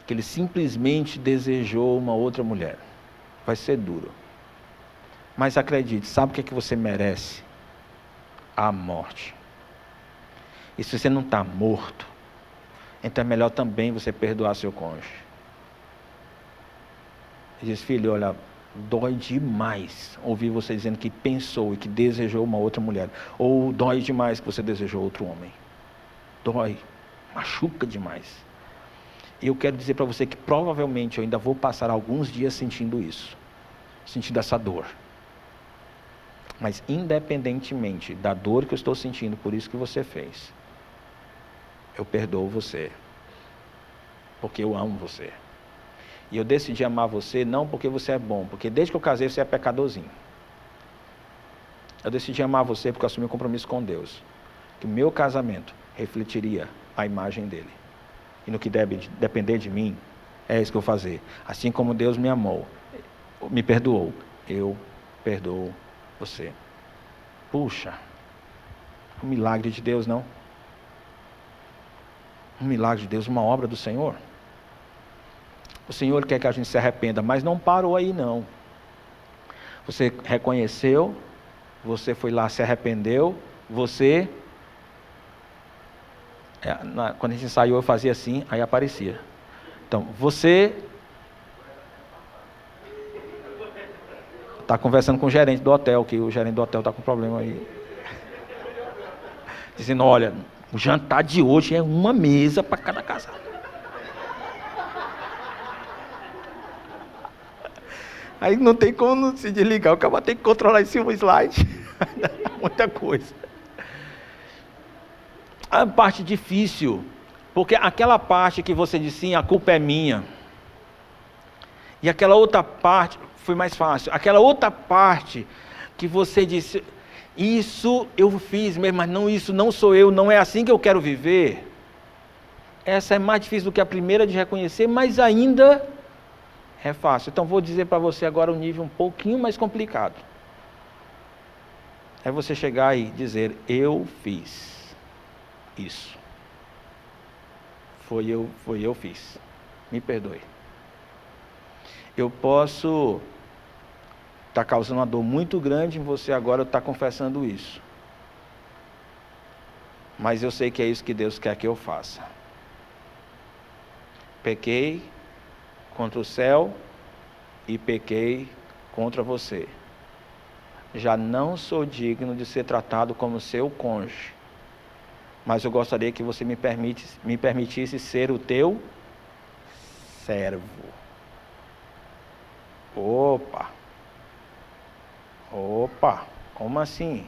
que ele simplesmente desejou uma outra mulher. Vai ser duro. Mas acredite, sabe o que é que você merece? A morte. E se você não está morto, então é melhor também você perdoar seu cônjuge. Ele diz, filho, olha, dói demais ouvir você dizendo que pensou e que desejou uma outra mulher. Ou dói demais que você desejou outro homem. Dói, machuca demais. E eu quero dizer para você que provavelmente eu ainda vou passar alguns dias sentindo isso. Sentindo essa dor. Mas independentemente da dor que eu estou sentindo por isso que você fez, eu perdoo você. Porque eu amo você. E eu decidi amar você não porque você é bom, porque desde que eu casei você é pecadorzinho. Eu decidi amar você porque eu assumi um compromisso com Deus. Que o meu casamento refletiria a imagem dele. E no que deve depender de mim, é isso que eu vou fazer. Assim como Deus me amou, me perdoou, eu perdoo você. Puxa, um milagre de Deus, não? Um milagre de Deus, uma obra do Senhor. O Senhor quer que a gente se arrependa, mas não parou aí não. Você reconheceu, você foi lá, se arrependeu, você... quando a gente saiu eu fazia assim, aí aparecia. Então, você... está conversando com o gerente do hotel, que o gerente do hotel está com problema aí. Dizendo, olha, o jantar de hoje é uma mesa para cada casal. Aí não tem como se desligar, o cara tem que controlar em cima o slide. Muita coisa. A parte difícil, porque aquela parte que você disse, sim, a culpa é minha. E aquela outra parte foi mais fácil. Aquela outra parte que você disse, isso eu fiz mesmo, mas não, isso não sou eu, não é assim que eu quero viver. Essa é mais difícil do que a primeira de reconhecer, mas ainda é fácil. Então vou dizer para você agora um nível um pouquinho mais complicado. É você chegar e dizer, eu fiz isso. Foi eu fiz. Me perdoe. Eu posso estar causando uma dor muito grande em você agora estar confessando isso. Mas eu sei que é isso que Deus quer que eu faça. Pequei contra o céu e pequei contra você. Já não sou digno de ser tratado como seu cônjuge. Mas eu gostaria que você me permitisse ser o teu servo. Opa, como assim?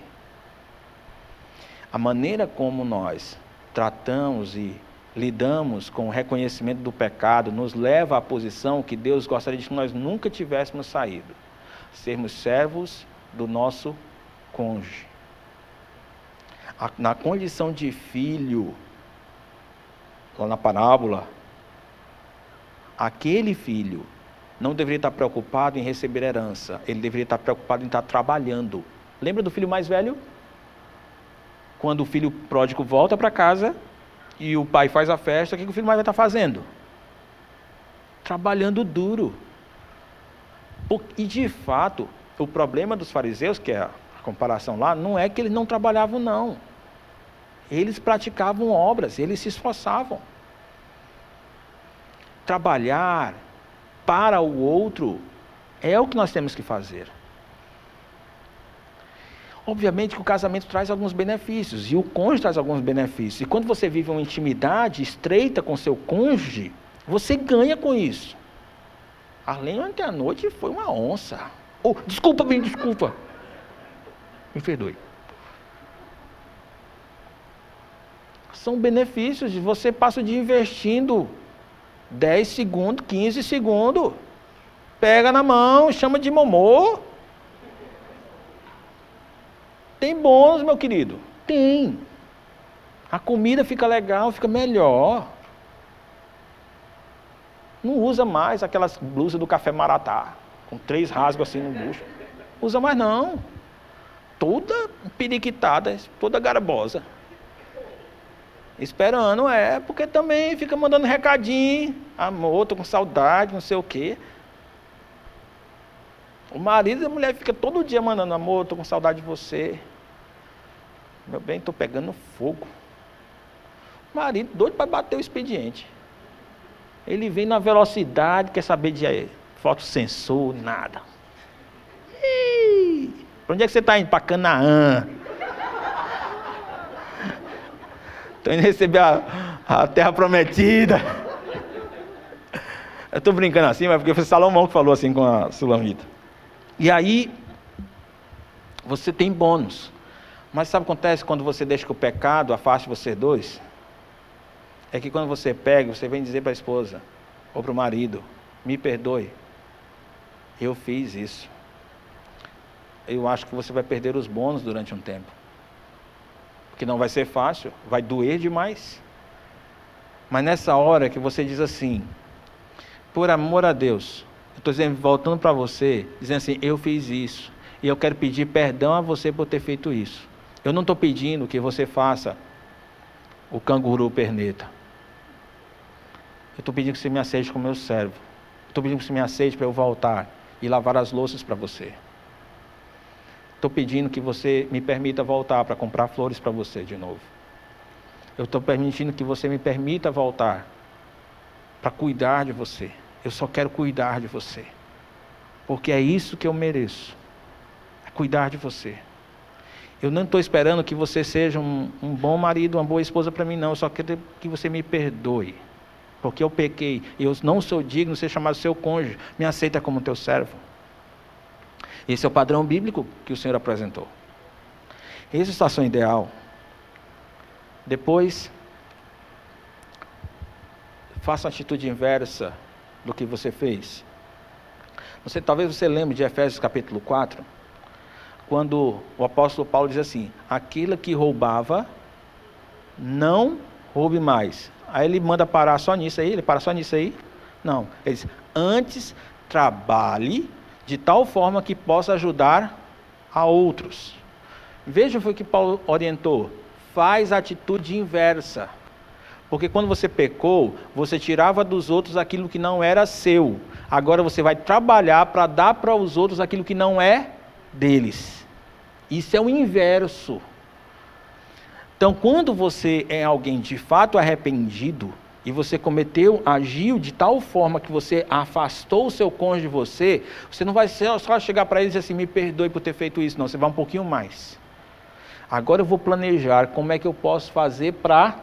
A maneira como nós tratamos e lidamos com o reconhecimento do pecado nos leva à posição que Deus gostaria de que nós nunca tivéssemos saído. Sermos servos do nosso cônjuge. Na condição de filho, lá na parábola, aquele filho não deveria estar preocupado em receber herança, ele deveria estar preocupado em estar trabalhando. Lembra do filho mais velho? Quando o filho pródigo volta para casa e o pai faz a festa, o que o filho mais vai estar fazendo? Trabalhando duro. E de fato, o problema dos fariseus, que é a comparação lá, não é que eles não trabalhavam, não. Eles praticavam obras, eles se esforçavam. Trabalhar para o outro é o que nós temos que fazer. Obviamente que o casamento traz alguns benefícios, e o cônjuge traz alguns benefícios. E quando você vive uma intimidade estreita com seu cônjuge, você ganha com isso. Arlene, ontem à noite foi uma onça. Oh, desculpa. Me perdoe. São benefícios, você passa o dia investindo 10 segundos, 15 segundos. Pega na mão, chama de momô. Tem bônus, meu querido? Tem. A comida fica legal, fica melhor. Não usa mais aquelas blusas do Café Maratá, com 3 rasgos assim no bucho. Usa mais não. Toda periquitada, toda garbosa. Esperando, porque também fica mandando recadinho. Amor, tô com saudade, não sei o quê. O marido e a mulher fica todo dia mandando, amor, tô com saudade de você. Meu bem, tô pegando fogo. O marido doido para bater o expediente. Ele vem na velocidade, quer saber de fotossensor, nada. Para onde é que você está indo? Para Canaã. Estou indo receber a terra prometida. Eu estou brincando assim, mas porque foi Salomão que falou assim com a Sulamita. E aí, você tem bônus. Mas sabe o que acontece quando você deixa que o pecado afaste vocês dois? É que quando você pega, você vem dizer para a esposa, ou para o marido, me perdoe, eu fiz isso. Eu acho que você vai perder os bônus durante um tempo. Porque não vai ser fácil, vai doer demais. Mas nessa hora que você diz assim, por amor a Deus, eu estou voltando para você, dizendo assim, eu fiz isso, e eu quero pedir perdão a você por ter feito isso. Eu não estou pedindo que você faça o canguru perneta. Eu estou pedindo que você me aceite como meu servo. Estou pedindo que você me aceite para eu voltar e lavar as louças para você. Estou pedindo que você me permita voltar para comprar flores para você de novo. Eu estou permitindo que você me permita voltar para cuidar de você. Eu só quero cuidar de você. Porque é isso que eu mereço. É cuidar de você. Eu não estou esperando que você seja um bom marido, uma boa esposa para mim, não. Eu só quero que você me perdoe. Porque eu pequei. Eu não sou digno de ser chamado seu cônjuge. Me aceita como teu servo. Esse é o padrão bíblico que o Senhor apresentou. Essa é a situação ideal. Depois, faça uma atitude inversa do que você fez. Talvez você lembre de Efésios capítulo 4, quando o apóstolo Paulo diz assim, aquilo que roubava, não roube mais. Aí ele manda parar só nisso aí, ele para só nisso aí? Não, ele diz, antes trabalhe de tal forma que possa ajudar a outros. Veja o que Paulo orientou, faz a atitude inversa. Porque quando você pecou, você tirava dos outros aquilo que não era seu. Agora você vai trabalhar para dar para os outros aquilo que não é deles. Isso é o inverso. Então, quando você é alguém de fato arrependido, e você agiu de tal forma que você afastou o seu cônjuge de você, você não vai só chegar para ele e dizer assim, me perdoe por ter feito isso. Não, você vai um pouquinho mais. Agora eu vou planejar como é que eu posso fazer para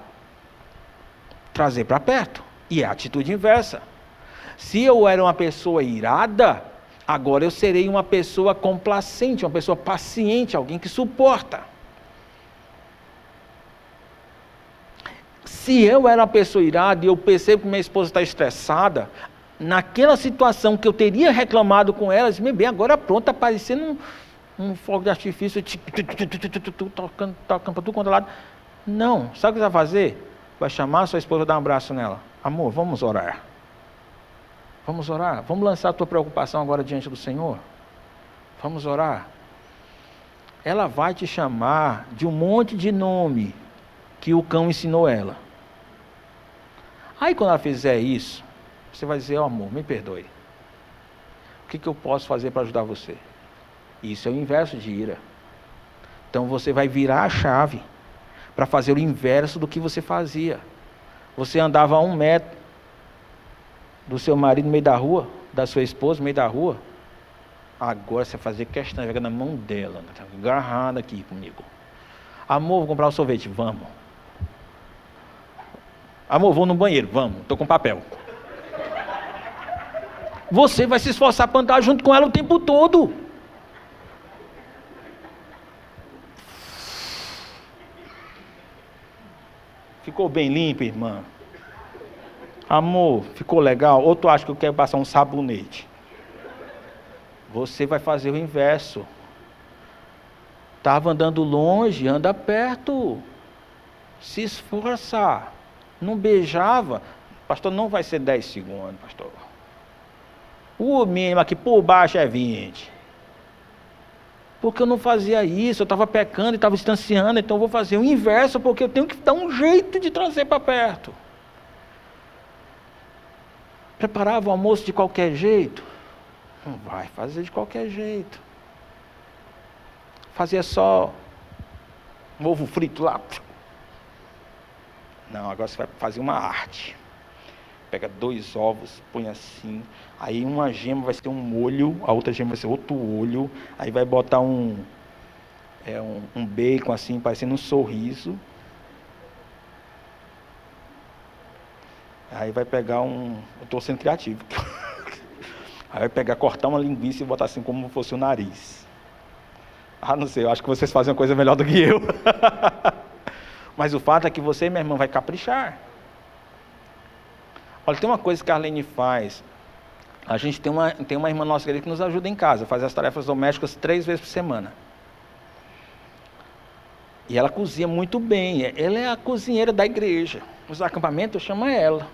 trazer para perto. E é a atitude inversa. Se eu era uma pessoa irada, agora eu serei uma pessoa complacente, uma pessoa paciente, alguém que suporta. Se eu era uma pessoa irada e eu percebo que minha esposa está estressada, naquela situação que eu teria reclamado com ela, eu disse, bem, agora pronto, está parecendo um fogo de artifício, tocando para tudo quanto é lado. Não, sabe o que você vai fazer? Vai chamar a sua esposa e dar um abraço nela. Amor, vamos orar. Vamos orar. Vamos lançar a tua preocupação agora diante do Senhor. Vamos orar. Ela vai te chamar de um monte de nome que o cão ensinou ela. Aí quando ela fizer isso, você vai dizer, amor, me perdoe. O que eu posso fazer para ajudar você? Isso é o inverso de ira. Então você vai virar a chave para fazer o inverso do que você fazia. Você andava a 1 metro do seu marido no meio da rua, da sua esposa no meio da rua. Agora você vai fazer questão, vai na mão dela, tá agarrada aqui comigo. Amor, vou comprar um sorvete, vamos. Amor, vou no banheiro, vamos, estou com papel. Você vai se esforçar para andar junto com ela o tempo todo. Ficou bem limpo, irmã? Amor, ficou legal? Ou tu acha que eu quero passar um sabonete? Você vai fazer o inverso. Estava andando longe, anda perto. Se esforça. Não beijava. Pastor, não vai ser 10 segundos, pastor. O mínimo aqui por baixo é 20. Porque eu não fazia isso, eu estava pecando e estava distanciando, então eu vou fazer o inverso, porque eu tenho que dar um jeito de trazer para perto. Preparava o almoço de qualquer jeito? Não vai fazer de qualquer jeito. Fazia só um ovo frito lá. Não, agora você vai fazer uma arte. Pega 2 ovos, põe assim, aí uma gema vai ser um olho, a outra gema vai ser outro olho, aí vai botar um bacon assim, parecendo um sorriso. Aí vai pegar eu estou sendo criativo. Aí vai pegar, cortar uma linguiça e botar assim como fosse o nariz. Ah, não sei, eu acho que vocês fazem uma coisa melhor do que eu. Mas o fato é que você, minha irmã, vai caprichar. Olha, tem uma coisa que a Arlene faz. A gente tem uma irmã nossa querida que nos ajuda em casa, faz as tarefas domésticas 3 vezes por semana. E ela cozinha muito bem. Ela é a cozinheira da igreja. Os acampamentos chamam ela.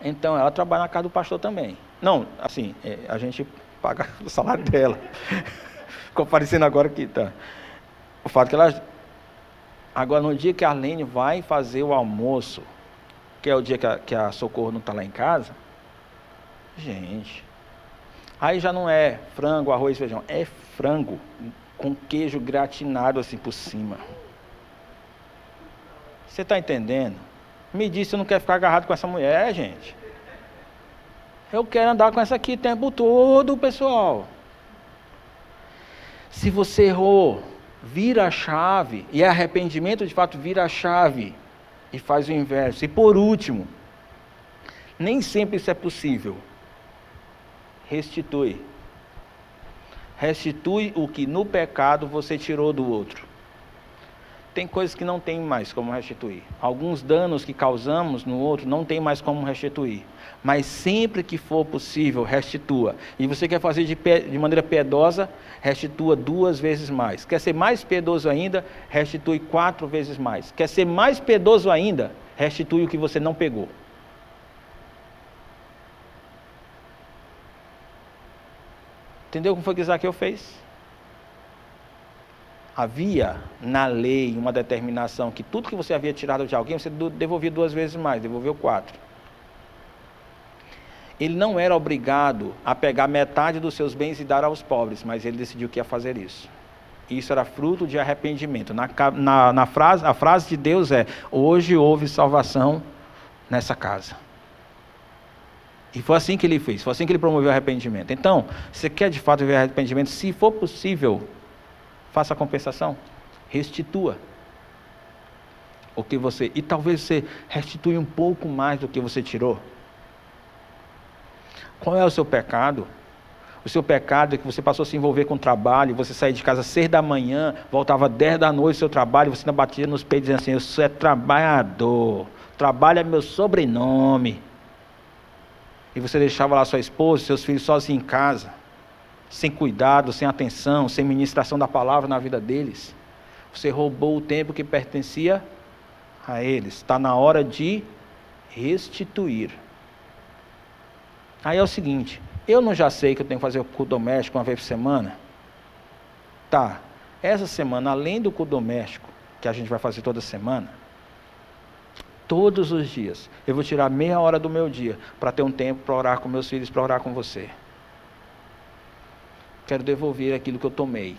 Então, ela trabalha na casa do pastor também. Não, assim, a gente paga o salário dela. Ficou parecendo agora que tá. O fato é que ela... Agora, no dia que a Arlene vai fazer o almoço, que é o dia que a Socorro não está lá em casa, gente, aí já não é frango, arroz, feijão, é frango com queijo gratinado assim por cima. Você está entendendo? Me disse, eu não quero ficar agarrado com essa mulher, gente. Eu quero andar com essa aqui o tempo todo, pessoal. Se você errou, vira a chave, e arrependimento de fato vira a chave, e faz o inverso. E por último, nem sempre isso é possível. Restitui. Restitui o que no pecado você tirou do outro. Tem coisas que não tem mais como restituir. Alguns danos que causamos no outro não tem mais como restituir. Mas sempre que for possível, restitua. E você quer fazer de maneira piedosa, restitua 2 vezes mais. Quer ser mais piedoso ainda, restitui 4 vezes mais. Quer ser mais piedoso ainda, restitui o que você não pegou. Entendeu como foi que Zaqueu fez? Havia na lei uma determinação que tudo que você havia tirado de alguém, você devolvia 2 vezes mais, devolveu 4. Ele não era obrigado a pegar metade dos seus bens e dar aos pobres, mas ele decidiu que ia fazer isso. Isso era fruto de arrependimento. A frase de Deus é: hoje houve salvação nessa casa. E foi assim que ele fez, foi assim que ele promoveu o arrependimento. Então, você quer de fato ver arrependimento? Se for possível, faça a compensação, restitua o que você... E talvez você restitui um pouco mais do que você tirou. Qual é o seu pecado? O seu pecado é que você passou a se envolver com o trabalho, você saía de casa às 6 da manhã, voltava às 10 da noite do seu trabalho, você ainda batia nos peitos dizendo assim: eu sou trabalhador, trabalho é meu sobrenome. E você deixava lá sua esposa, seus filhos sozinhos em casa, sem cuidado, sem atenção, sem ministração da palavra na vida deles. Você roubou o tempo que pertencia a eles. Está na hora de restituir. Aí é o seguinte: eu não já sei que eu tenho que fazer o culto doméstico 1 vez por semana? Tá, essa semana, além do culto doméstico, que a gente vai fazer toda semana, Todos os dias. Eu vou tirar meia hora do meu dia para ter um tempo para orar com meus filhos, para orar com você. Quero devolver aquilo que eu tomei,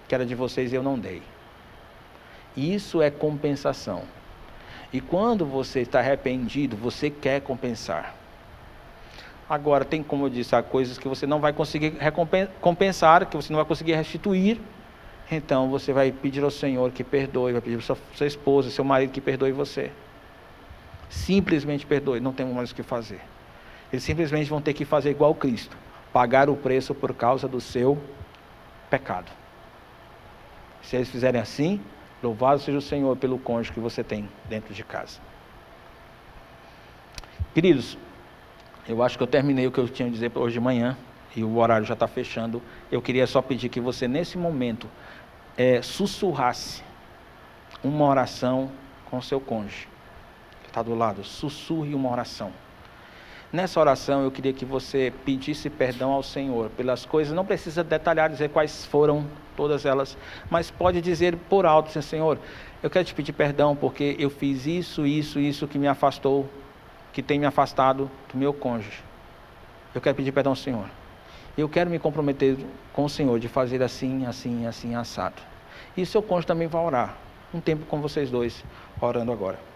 que era de vocês e eu não dei. Isso é compensação. E quando você está arrependido, você quer compensar. Agora, tem, como eu disse, há coisas que você não vai conseguir compensar, que você não vai conseguir restituir. Então, você vai pedir ao Senhor que perdoe, vai pedir para sua esposa, seu marido que perdoe você. Simplesmente perdoe, não tem mais o que fazer. Eles simplesmente vão ter que fazer igual Cristo, pagar o preço por causa do seu pecado. Se eles fizerem assim, louvado seja o Senhor pelo cônjuge que você tem dentro de casa. Queridos, eu acho que eu terminei o que eu tinha a dizer hoje de manhã, e o horário já está fechando. Eu queria só pedir que você, nesse momento, sussurrasse uma oração com o seu cônjuge. Está do lado, sussurre uma oração. Nessa oração eu queria que você pedisse perdão ao Senhor pelas coisas, não precisa detalhar, dizer quais foram todas elas, mas pode dizer por alto, assim, Senhor, eu quero te pedir perdão porque eu fiz isso que me afastou, que tem me afastado do meu cônjuge. Eu quero pedir perdão ao Senhor. Eu quero me comprometer com o Senhor de fazer assim, assado. E seu cônjuge também vai orar, um tempo com vocês dois, orando agora.